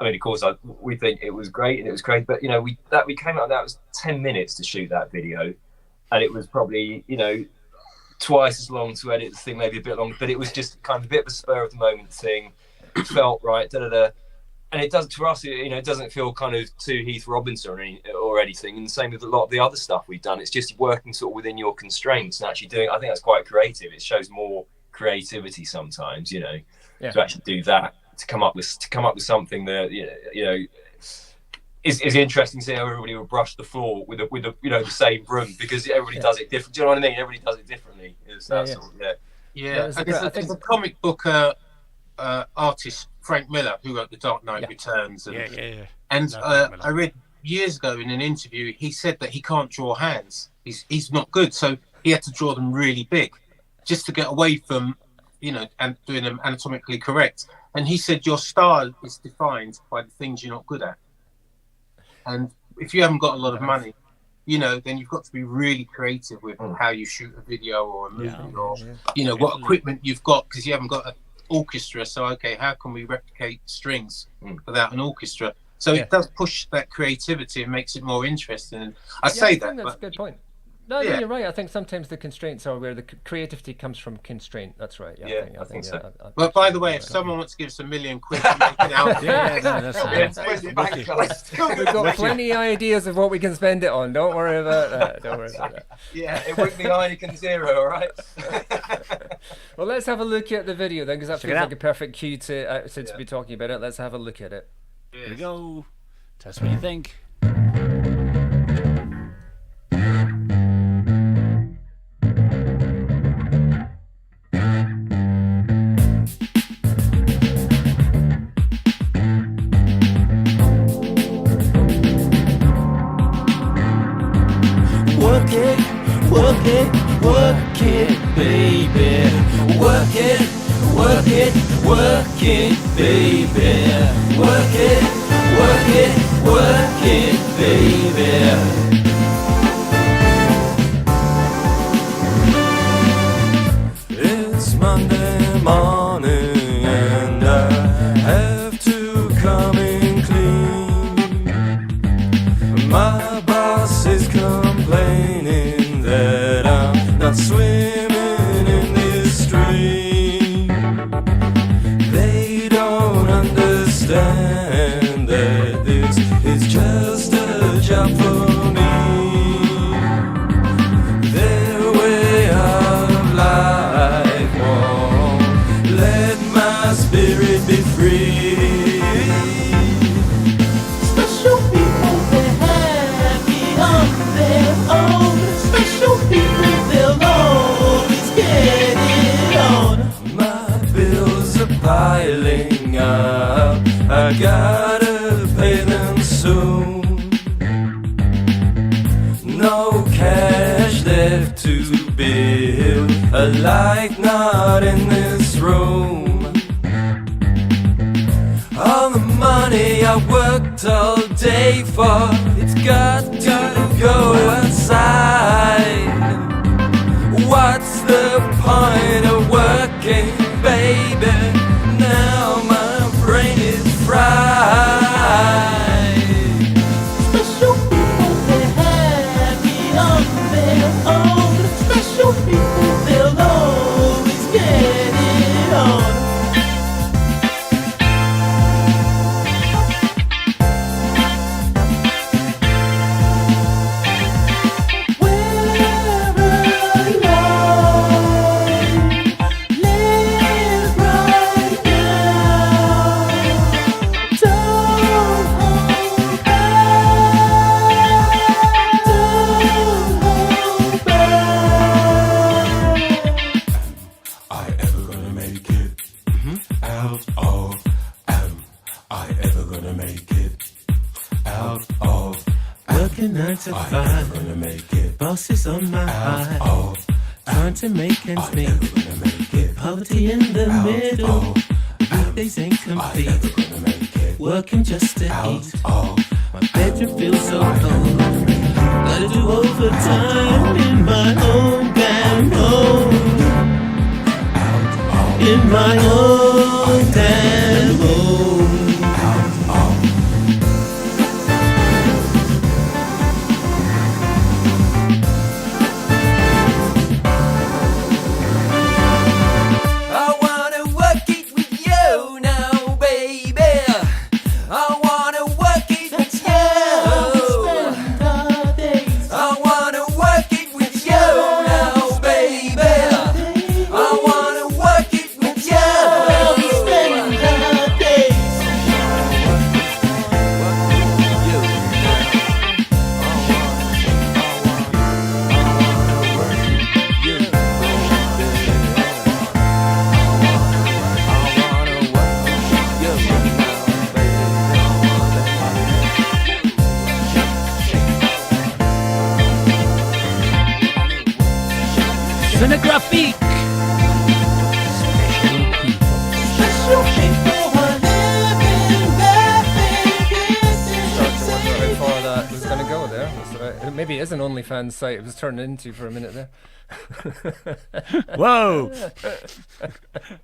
I mean, of course, we think it was great and it was great, but you know, we came out. That was 10 minutes to shoot that video, and it was probably, you know, twice as long to edit the thing, maybe a bit longer. But it was just kind of a bit of a spur of the moment thing. It felt right, and it does to us. You know, it doesn't feel kind of too Heath Robinson or anything. And the same with a lot of the other stuff we've done. It's just working sort of within your constraints and actually doing. I think that's quite creative. It shows more creativity sometimes. You know, to actually do that, to come up with something that you know is interesting. To see how everybody will brush the floor with the you know the same broom, because everybody does it different. Do you know what I mean? Everybody does it differently. It's that sort of, Yeah. And there's a comic book artist, Frank Miller, who wrote The Dark Knight Returns. And, and I read years ago in an interview, he said that he can't draw hands. He's not good, so he had to draw them really big, just to get away from, you know, and doing them anatomically correct. And he said your style is defined by the things you're not good at. And if you haven't got a lot of money, you know, then you've got to be really creative with how you shoot a video or a movie, or you know, what equipment you've got, because you haven't got an orchestra. So okay, how can we replicate strings without an orchestra? So it does push that creativity and makes it more interesting. And I think that's a good point. No, you're right. I think sometimes the constraints are where the creativity comes from constraint. That's right. I think so. Well, by the way, if someone wants to give us £1 million to make an album, we've got plenty of ideas of what we can spend it on. Don't worry about that. Yeah, it would be Heineken Zero, all right? Well, let's have a look at the video then, because that feels like a perfect cue to be talking about it. Let's have a look at it. Here we go. Tell us what you think. Work it, baby. Work it, baby. Work it, baby. It's Monday morning and I have to come in clean. My boss is complaining that I'm not swimming in this stream. They don't understand that this is just a job for me. Their way of life won't let my spirit be free. Special people, they're happy on their own. Special people, they'll always get it on. My bills are piling up, I gotta pay them soon. No cash left to bill, a light not in this room. All the money I worked all day for, it's got to go outside. What's the point of working, baby? Now my brain is fried. Special people, they're happy on their own. Special people, they'll always get it on. To find bosses on my eye, trying to make ends meet, poverty in the middle, weekdays ain't complete, working just to eat, my bedroom feels so cold, gotta do overtime in my own damn home, in my own damn home. Cinegraphique. Special people. Start to wonder how far that was going to go there. Maybe it is an OnlyFans site it was turning into for a minute there. Whoa!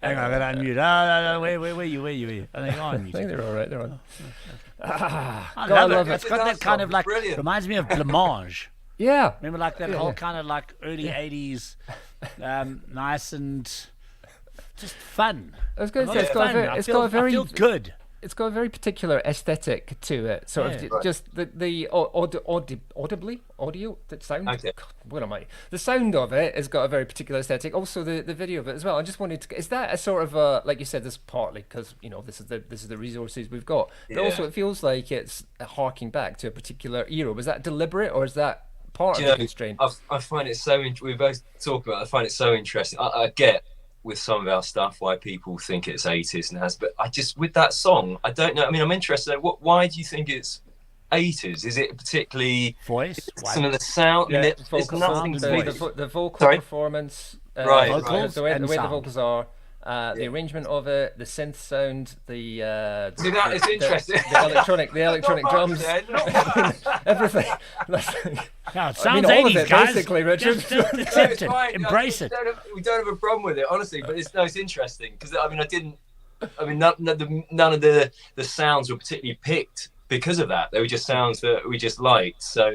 Hang on, I gotta unmute. No, where you? I think on. I think they're all right. They're on. I God, love it. It's It's got a that nice kind song. of like, Brilliant. reminds me of blancmange. Yeah. Remember like that Yeah, whole yeah. kind of like early 80s, nice and just fun. I was going to A say lot it's of got a fun. very, I it's feel- got a very, I feel good. it's got a very particular aesthetic to it. Sort Yeah. of Right. just the audibly audio that sound. Okay. God, what am I? The sound of it has got a very particular aesthetic. Also the video of it as well. I just wanted to. Is that a sort of a, like you said, this partly because this is the resources we've got, but Yeah. also it feels like it's harking back to a particular era. Was that deliberate or is that part Do of you the know, constraint? I find it so. We both talk about it. I find it so interesting. I get with some of our stuff why people think it's 80s and has, but I just with that song, I don't know. I mean, I'm interested. Why do you think it's 80s? Is it particularly Voice. some of the sound? I mean, there's vocal nothing sound to and me. the vocal Sorry? performance, Right, Vocals the way and the sound. vocals are, the Yeah. arrangement of it, the synth sound, the See, that is interesting. the electronic Not drums, much, then, not much. everything. No, it I sounds mean, all 80s, of it, guys. basically, Richard. Just No, accept it's it. fine. Embrace it. We don't have a problem with it, honestly. But it's interesting because I mean, none of the sounds were particularly picked because of that. They were just sounds that we just liked. So,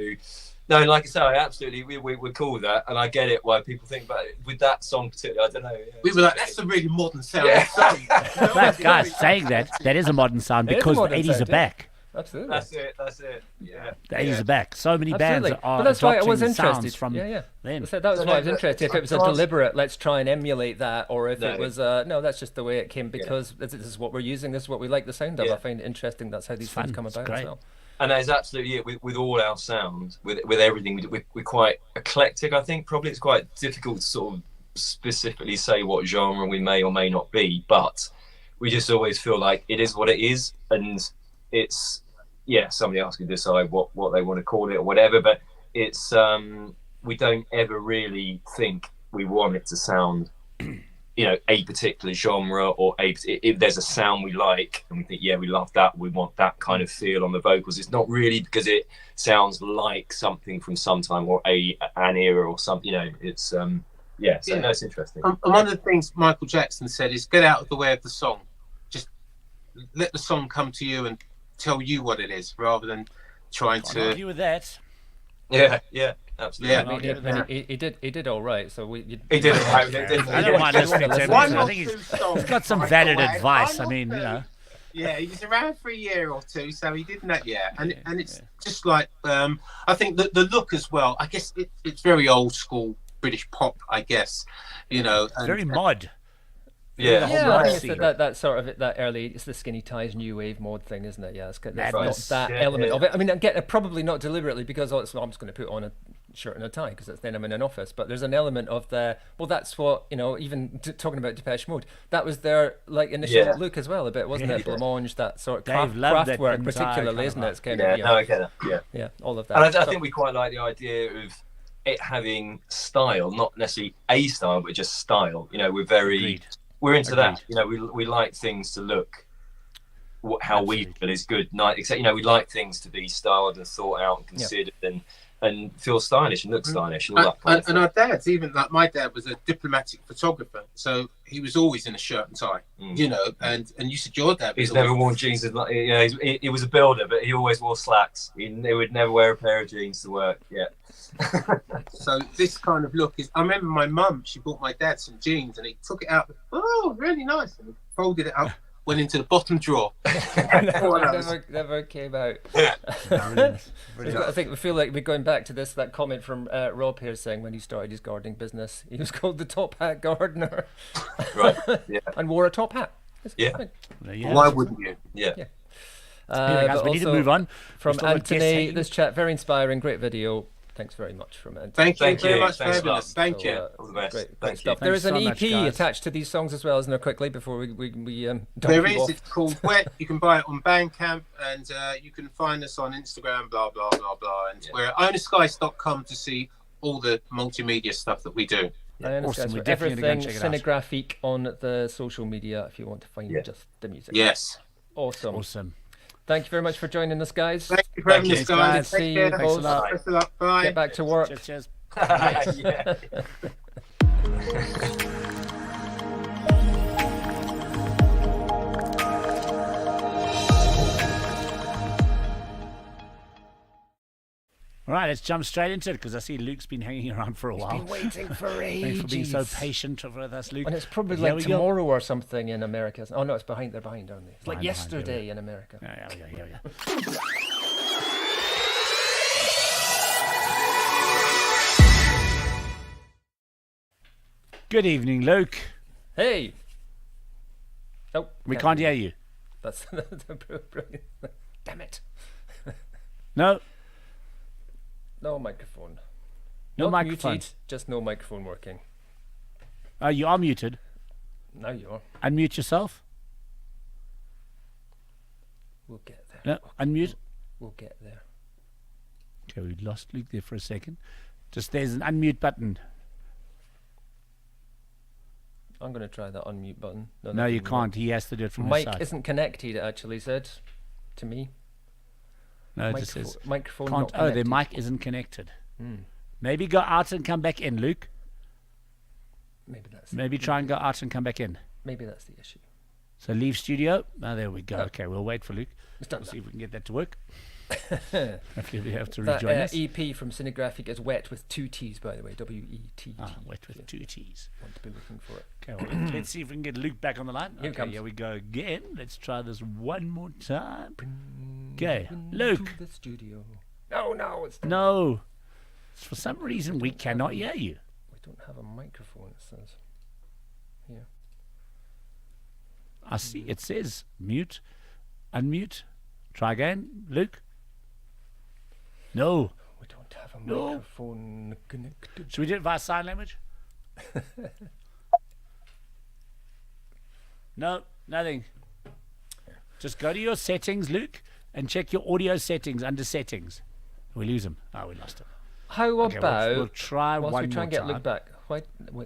no, like I say, absolutely, we're cool with that, and I get it why people think. But with that song particularly, I don't know. Yeah, We were like, that's a really modern sound. Yeah. song. But guys, saying that is a modern sound It is a because the modern 80s sound, are yeah. back. Absolutely. That's it. Yeah. The 80s are back. So many bands Absolutely. are But that's why I adopting was the sounds interested. from yeah. them. So that was So why I was no, interested. If it was a to answer- deliberate, let's try and emulate that, or if it No. was, no, that's just the way it came because this is what we're using, this is what we like the sound of. Yeah. I find it interesting. That's how these things fun. come It's about great. as well. And that is absolutely it with all our sound, with everything. We're quite eclectic. I think probably it's quite difficult to sort of specifically say what genre we may or may not be, but we just always feel like it is what it is, and it's somebody else can decide what they want to call it or whatever. But it's we don't ever really think we want it to sound a particular genre or if there's a sound we like and we think we love that, we want that kind of feel on the vocals. It's not really because it sounds like something from some time or an era or something. It's so no, it's interesting. And one of the things Michael Jackson said is get out of the way of the song. Just let the song come to you and tell you what it is rather than trying Can't to. argue with that. Yeah, absolutely. Yeah. Can't argue with that. He did all right. So He did it right, didn't he? I don't mind listening to him. Why I not think two he's songs got some right valid away? advice. Why I mean, not you two? know. Yeah, he was around for a year or two, so he didn't that yet. And it's just like I think that the look as well. I guess it's very old school British pop. I guess and, Very mod. Yeah. whole Yeah, I mod think scene. it's that sort of that early. It's the skinny ties, new wave mod thing, isn't it? Yeah, it's got Madness. that Yeah, element yeah. of it. I mean, again, probably not deliberately because I'm just going to put on a shirt and a tie because then I'm in an office. But there's an element of that's what even talking about Depeche Mode. That was their initial Yeah. look as well, a bit, wasn't it? Yeah. Blancmange, that sort of Dave loved that craftwork, entire particularly, kind isn't of it? It's kind Yeah, of no, I get it. Yeah. all of that. And I So- think we quite like the idea of it having style, not necessarily a style, but just style. Agreed. We're into that. Agreed. We like things to look how we Absolutely. feel is good. Except we like things to be styled and thought out and considered and feel stylish and look stylish. And all that kind of and our dads, even like my dad was a diplomatic photographer, so he was always in a shirt and tie. And you said your dad was He's never worn jeans. He was a builder, but he always wore slacks. He would never wear a pair of jeans to work. Yeah. So this kind of look is. I remember my mum. She bought my dad some jeans, and he took it out. Oh, really nice. And he folded it up, went into the bottom drawer. never came out. Brilliant. I think we feel like we're going back to that comment from Rob here saying when he started his gardening business, he was called the top hat gardener. Right. Yeah. And wore a top hat. It's Yeah. fine. There you have Why it. wouldn't you? Yeah. Anyway, guys, but we need to also move on. From We've still got guests Anthony, hanging. this chat, very inspiring, great video. Thanks very much from Anthony. Thank you Thank very you. much for Thanks a having lot. us. Thank So, you. All the best. Great Thank stuff. you. There is an Thanks so EP much, guys. attached to these songs as well, isn't there? Quickly before we dump There you is. off. It's called Wet. You can buy it on Bandcamp, and you can find us on Instagram. Blah blah blah blah. And we're at ownerskies.com to see all the multimedia stuff that we do. Ion awesome. Skies We're for definitely going everything. to go check it out. Cinegraphique on the social media if you want to find just the music. Yes. Awesome. Awesome. Thank you very much for joining us, guys. Thank you for having us, Thanks, guys. guys. See Take you care. Thanks a both. lot. Best of luck. Bye. Get back to work. Cheers. Yeah. All right, let's jump straight into it because I see Luke's been hanging around for a while. Been waiting for ages. Thanks for being so patient with us, Luke. And it's probably Here like we go. tomorrow or something in America. Oh no, it's behind. They're behind, aren't they? It's like Behind, yesterday in America. Yeah, yeah. Good evening, Luke. Hey. Oh, We can't hear you. That's brilliant. Damn it. No, No microphone. no Not microphone. muted, just no microphone working. You are muted. Now you are. Unmute yourself. We'll get there. No, unmute. We'll get there. Okay, we lost Luke there for a second. Just there's an unmute button. I'm going to try that unmute button. No, that you didn't can't. work. He has to do it from his Mic side. isn't connected, it actually said to me. No, it just says Microphone can't. not Oh, connected. the mic isn't connected. Hmm. Maybe go out and come back in, Luke. Maybe Try and go out and come back in. Maybe that's the issue. So leave studio. Oh, there we go. Oh. Okay, we'll wait for Luke. It's done. We'll see if we can get that to work. Hopefully we have to That rejoin us. EP from Cinegraphique is wet with 2 T's, by the way. W-E-T-T. Wait with 2 T's. Want to be looking for it. Okay, well, let's see if we can get Luke back on the line. Here Okay, comes. here we go again. Let's try this one more time. Okay, Luke. To the studio. No, no, it's No. For some reason, we cannot hear you. We don't have a microphone, it says. Here. I see. It says mute, unmute. Try again, Luke. No. We don't have a No. microphone connected. Should we do it via sign language? No, nothing. Just go to your settings, Luke, and check your audio settings under settings. We lose him. Oh, we lost him. How Okay, about we'll try whilst one we try more and get time. Luke back?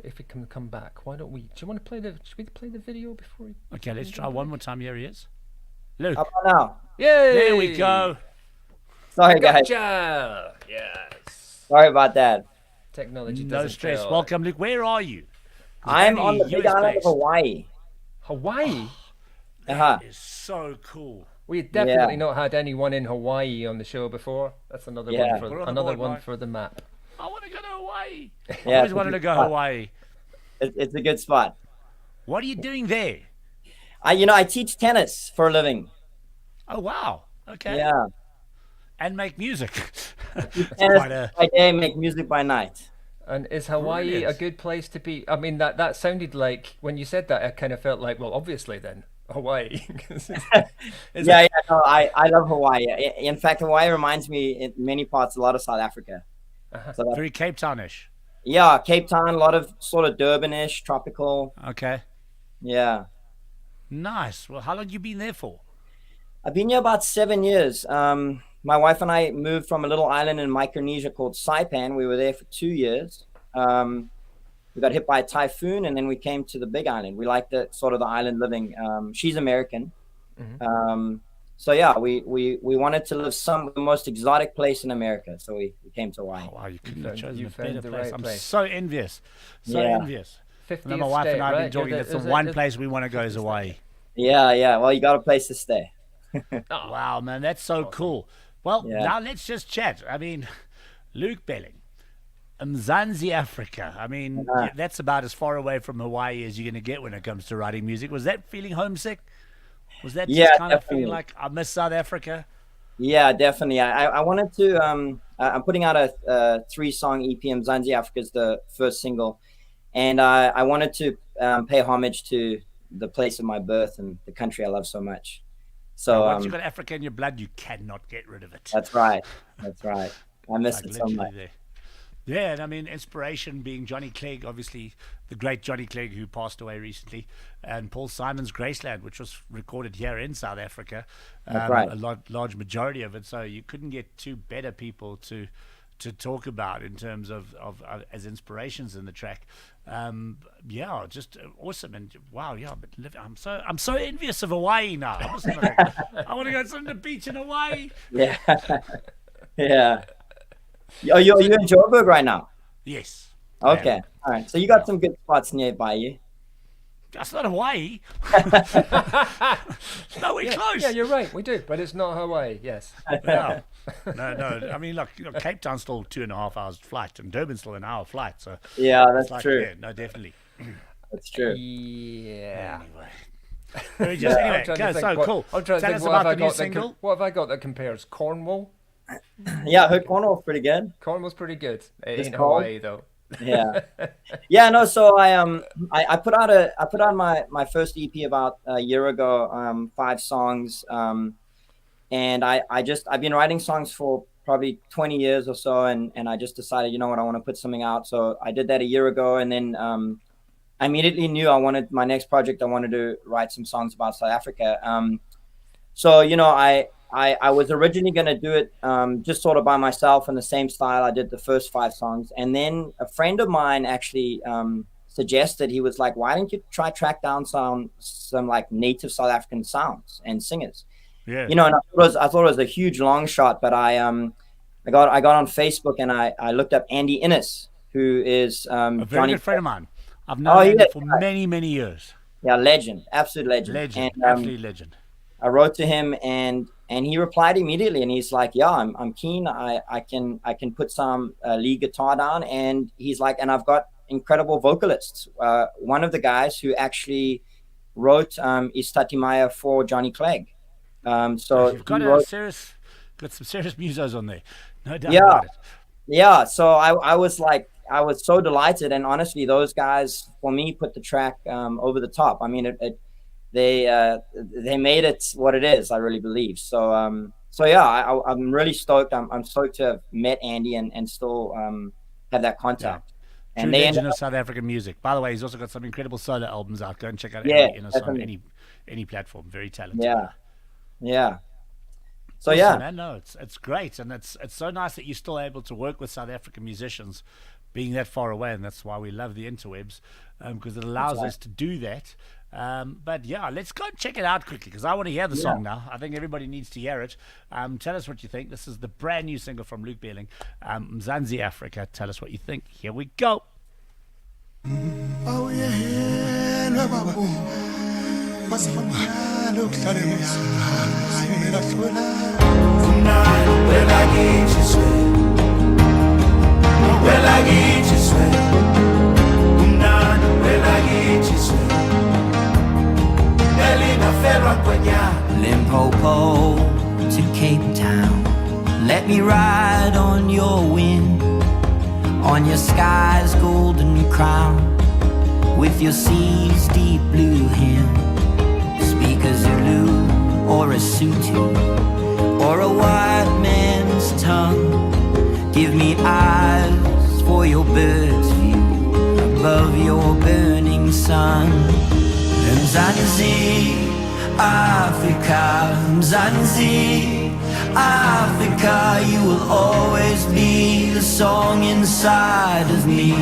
If it can come back, why don't we? Do you want to play the? Should we play the video before? Okay, let's try one more time. Here he is. Luke. How about now? Yay! There we go. Sorry, guys. Gotcha! Yes. Sorry about that. Technology No doesn't stress. fail. Welcome, Luke. Where are you? I'm only on the big US island of based. Hawaii. Hawaii. Uh-huh. It's so cool. We've definitely Yeah. not had anyone in Hawaii on the show before. That's another Yeah. one Put for it on the another board, one Mike. for the map. I want to go to Hawaii. I Yeah, always it's a wanted to good go spot. Hawaii. It's a good spot. What are you doing there? I teach tennis for a living. Oh, wow. Okay. Yeah. And make music. Tennis quite a- by day, make music by night. And is Hawaii Brilliant. a good place to be? I mean, that sounded like when you said that, I kind of felt like, well, obviously then Hawaii. Yeah, no, I love Hawaii. In fact, Hawaii reminds me in many parts a lot of South Africa. So that, Very Cape Townish. yeah, Cape Town, a lot of sort of Durbanish, tropical. Okay. Yeah. Nice. Well, how long you been there for? I've been here about 7 years. My wife and I moved from a little island in Micronesia called Saipan. We were there for 2 years. We got hit by a typhoon, and then we came to the Big Island. We like the sort of the island living. She's American, so yeah, we wanted to live the most exotic place in America. So we came to Hawaii. Oh, wow, you couldn't have found- chosen you a found better the place. right I'm place. so envious. So Yeah. envious. 50th And my wife and I have state, been right? talking. You're That's the is it- one is- place we want to go is Hawaii. Yeah. Well, you got a place to stay. Wow, man, that's so cool. Well, Yeah. now let's just chat. I mean, Luke Beling, Mzansi, Africa. I mean, Yeah. that's about as far away from Hawaii as you're going to get when it comes to writing music. Was that feeling homesick? Was that just Yeah, kind of feeling definitely. like I miss South Africa? Yeah, definitely. I wanted to. I'm putting out a 3-song EP. Zanzi Africa is the first single, and I wanted to pay homage to the place of my birth and the country I love so much. So Once you've got Africa in your blood, you cannot get rid of it. that's right. That's right. I miss Like it so literally much. there. Yeah, and I mean, inspiration being Johnny Clegg, obviously the great Johnny Clegg who passed away recently, and Paul Simon's Graceland, which was recorded here in South Africa, That's right. a large majority of it. So you couldn't get two better people to to talk about in terms of as inspirations in the track. Yeah, just awesome. And wow, yeah, but I'm so envious of Hawaii now. I want to go to the beach in Hawaii. Yeah. Yeah. Are you in Joburg right now? Yes. Okay. All right. So you got some good spots nearby you. That's not Hawaii. No, we're close. Yeah, you're right. We do, but it's not Hawaii. Yes. No. No. I mean, look, Cape Town's still 2.5 hours flight, and Durban's still an hour flight. So Yeah, it's that's true. Yeah, no, definitely. That's true. Yeah. Anyway, cool. I'm trying to Tell think us what about have the new single. what have I got that compares? Cornwall. Yeah, I heard Cornwall's pretty good. Cornwall's pretty good. It It's ain't cold. Hawaii though. Yeah. Yeah, no, so I put out my first EP about a year ago, 5 songs. And I've been writing songs for probably 20 years or so, and I just decided, you know what, I want to put something out. So I did that a year ago, and then I immediately knew I wanted my next project. I wanted to write some songs about South Africa. So, you know, I was originally going to do it just sort of by myself in the same style I did the first 5 songs. And then a friend of mine actually suggested, he was like, why don't you track down some like native South African sounds and singers? Yeah. You know, and I thought it was a huge long shot, but I got on Facebook and I looked up Andy Innes, who is a very Johnny good friend of mine. I've known him for many years. Yeah, legend, absolute legend. And, absolute legend. I wrote to him and he replied immediately, and he's like, yeah, I'm keen. I can put some lead guitar down, and he's like, and I've got incredible vocalists. One of the guys who actually wrote is Tatimaya for Johnny Clegg. So you've got some serious musos on there, no doubt about it. Yeah. So I was so delighted, and honestly, those guys for me put the track over the top. I mean, they made it what it is. I really believe. So yeah, I'm really stoked. I'm stoked to have met Andy and still have that contact. Yeah. And True they legend of South African music. By the way, he's also got some incredible solo albums out. Go and check out Yeah, Andy Innes on any platform. Very talented. Yeah. So awesome, yeah, man. No, it's great, and it's so nice that you're still able to work with South African musicians, being that far away, and that's why we love the interwebs, because it allows us to do that. But yeah, let's go and check it out quickly, because I want to hear the song now. I think everybody needs to hear it. Tell us what you think. This is the brand new single from Luke Beling, Mzansi Africa. Tell us what you think. Here we go. Oh yeah, no, Limpopo to Cape Town, let me ride on your wind, on your sky's golden crown, with your sea's deep blue hymn. Speak a Zulu or a Sotho or a white man's tongue. Give me eyes for your bird's view above your burning sun. Mzansi Africa, Mzansi Africa, you will always be the song inside of me.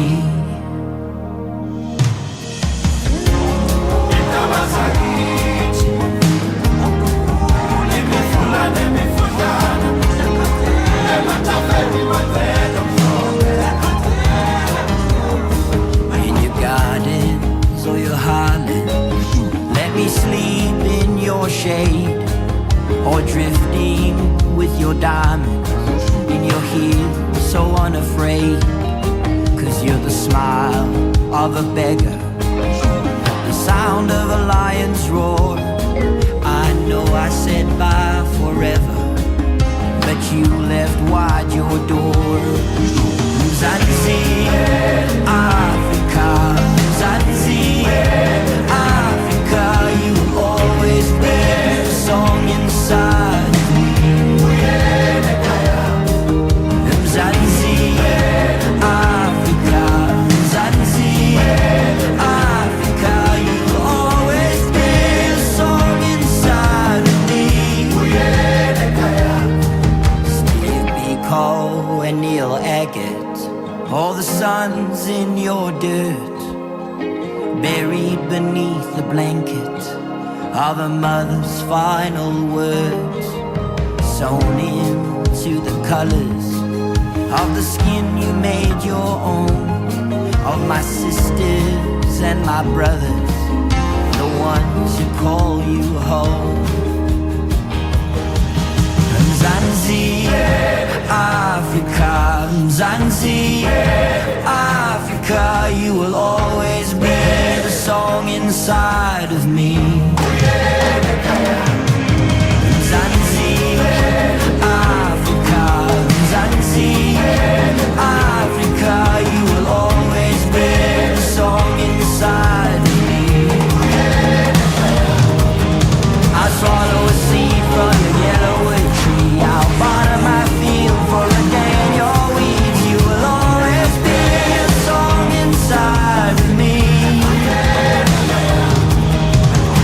In your gardens or your highlands, let me sleep in your shade, or drifting with your diamonds in your heels, so unafraid. 'Cause you're the smile of a beggar, the sound of a lion's roar. I know I said bye forever, but you left wide your door. Mzansi Africa, Mzansi Africa, you will always be a song inside of me. Mzansi Africa, Mzansi Africa, you will always be a song inside of me. son's in your dirt, buried beneath the blanket of a mother's final words, sewn into the colors of the skin you made your own, of my sisters and my brothers, the ones who call you home. Mzansi, Africa, Mzansi, Africa, you will always be the song inside of me. Mzansi, Africa, Mzansi, Africa, you will always be the song inside of me. I swallow a seed from your yellowwood tree, I'll water my field for a day in your weeds. You will always be a song inside of me.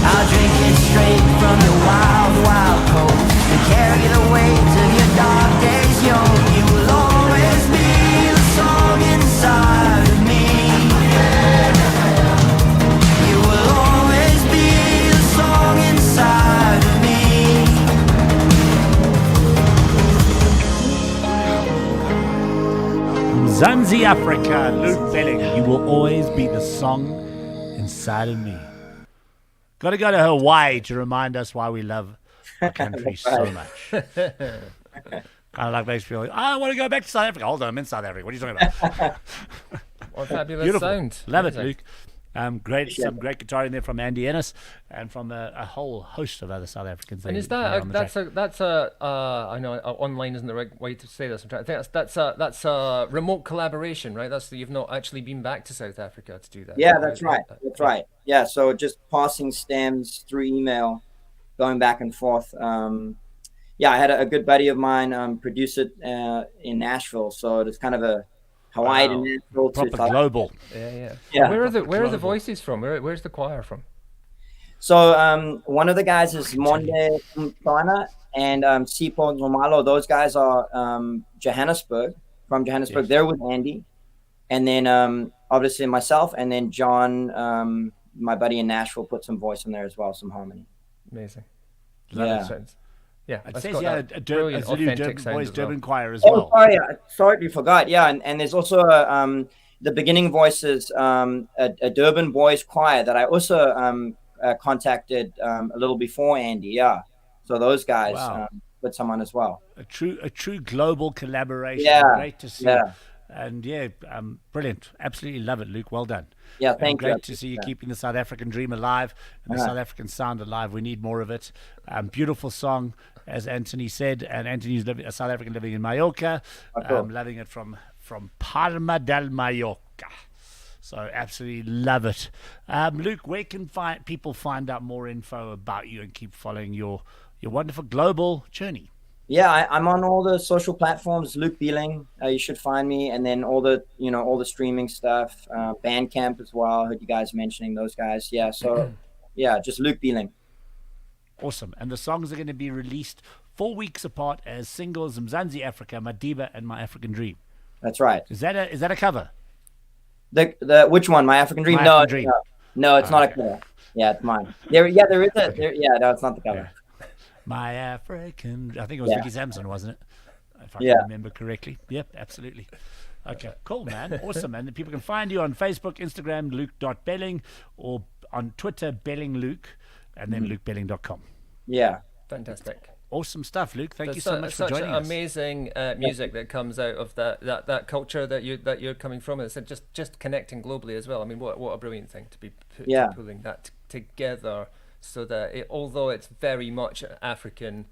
I'll drink it straight from the wild, wild coast and carry the weight of your dark days young. You will always be the song inside of me. You will always be the song inside of me. Zanzi Africa, Luke Beling. You will always be the song inside of me. Got to go to Hawaii to remind us why we love our country so much. Kind of like makes me feel like, I want to go back to South Africa. Hold on, I'm in South Africa. What are you talking about? What fabulous Beautiful. sound. Love it, Amazing. Luke. Great, some great guitar in there from Andy Ennis and from a whole host of other South Africans. And is there that on the that's track. I know online isn't the right way to say this. I think that's a remote collaboration, right? You've not actually been back to South Africa to do that. Yeah, that's right. That's right. Yeah, so just passing stems through email, going back and forth. Yeah, I had a good buddy of mine produce it in Nashville, so it's kind of a Hawaii to Nashville to Proper global. Yeah. Where are the voices from? Where's the choir from? So one of the guys is Monde Mtwana and Sipho Nzomalo. Those guys are from Johannesburg. Yes. They're with Andy. And then obviously myself, and then John, my buddy in Nashville, put some voice in there as well, some harmony. Amazing. Yeah. Yeah, it says a Zulu Durban choir as well. Oh, sorry, I totally forgot. Yeah, and there's also the beginning voices, a Durban boys choir that I also contacted a little before Andy. Yeah, so those guys put someone as well. A true global collaboration. Yeah, great to see. Yeah. And brilliant. Absolutely love it, Luke. Well done. Yeah, thank you. Great to see you keeping the South African dream alive and the South African sound alive. We need more of it. Beautiful song, as Anthony said, and Anthony's a South African living in Mallorca, loving it from Palma del Mallorca. So absolutely love it. Luke, where can people find out more info about you and keep following your wonderful global journey? Yeah, I'm on all the social platforms. Luke Beling, you should find me, and then all the streaming stuff, Bandcamp as well. I heard you guys mentioning those guys. Yeah, so yeah, just Luke Beling. Awesome. And the songs are going to be released 4 weeks apart as singles: Mzansi Africa, Madiba, and My African Dream. That's right. Is that a cover? The which one? My African Dream? My African Dream. No, it's not a cover. Yeah, it's mine. There is no, it's not the cover. Yeah. My African, I think it was Vicky Sampson, wasn't it? If I remember correctly. Yep, absolutely. Okay, cool, man. Awesome. And people can find you on Facebook, Instagram, luke.belling, or on Twitter, bellingluke, and then lukebeling.com. Yeah. Fantastic. Awesome stuff, Luke. Thank you so much for joining us. Such amazing music that comes out of that culture that you're coming from. It's just connecting globally as well. I mean, what a brilliant thing to be pulling that together. So that although it's very much African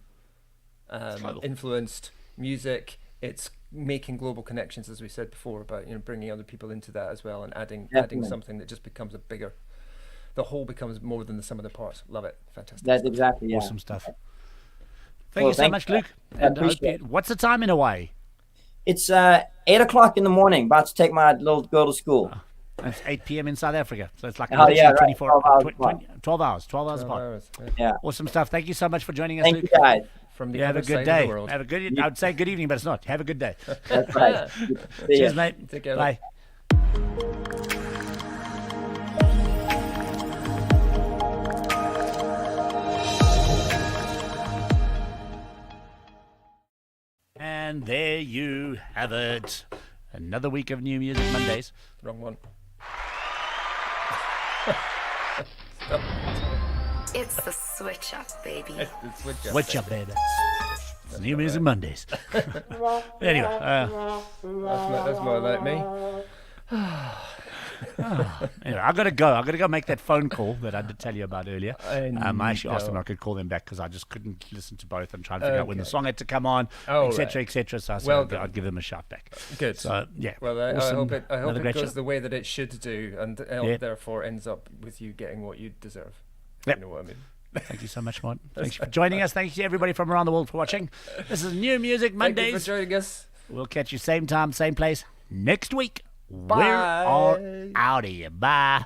influenced music, it's making global connections, as we said before, about bringing other people into that as well, and adding something that just becomes the whole becomes more than the sum of the parts. Love it. Fantastic. That's exactly awesome stuff. Thank you so much, Luke. And what's the time in Hawaii? It's 8:00 in the morning. About to take my little girl to school. It's 8 p.m. in South Africa, so it's like 12 hours apart. Yeah. Awesome stuff. Thank you so much for joining us, Thank Luke. you, guys. From the have other a good side day. of the world. Have a good. I would say good evening, but it's not. Have a good day. That's right. Cheers, mate. Take care. Bye. And there you have it. Another week of New Music Mondays. Wrong one. It's the switch up, baby. Switch up, baby. New Music Mondays. Anyway, That's more like me. anyway, I gotta go make that phone call that I did tell you about earlier. I actually asked them if I could call them back because I just couldn't listen to both and try and figure out when the song had to come on, etc., etc. So I said I'd give them a shout back. Good. So yeah. Well, I awesome. hope it goes show. the way that it should do, and therefore ends up with you getting what you deserve. Yep. You know what I mean? Thank you so much, Martin. Thanks for joining us. Thank you to everybody from around the world for watching. This is New Music Mondays. Thank you for joining us. We'll catch you same time, same place next week. Bye. We're all out of here. Bye.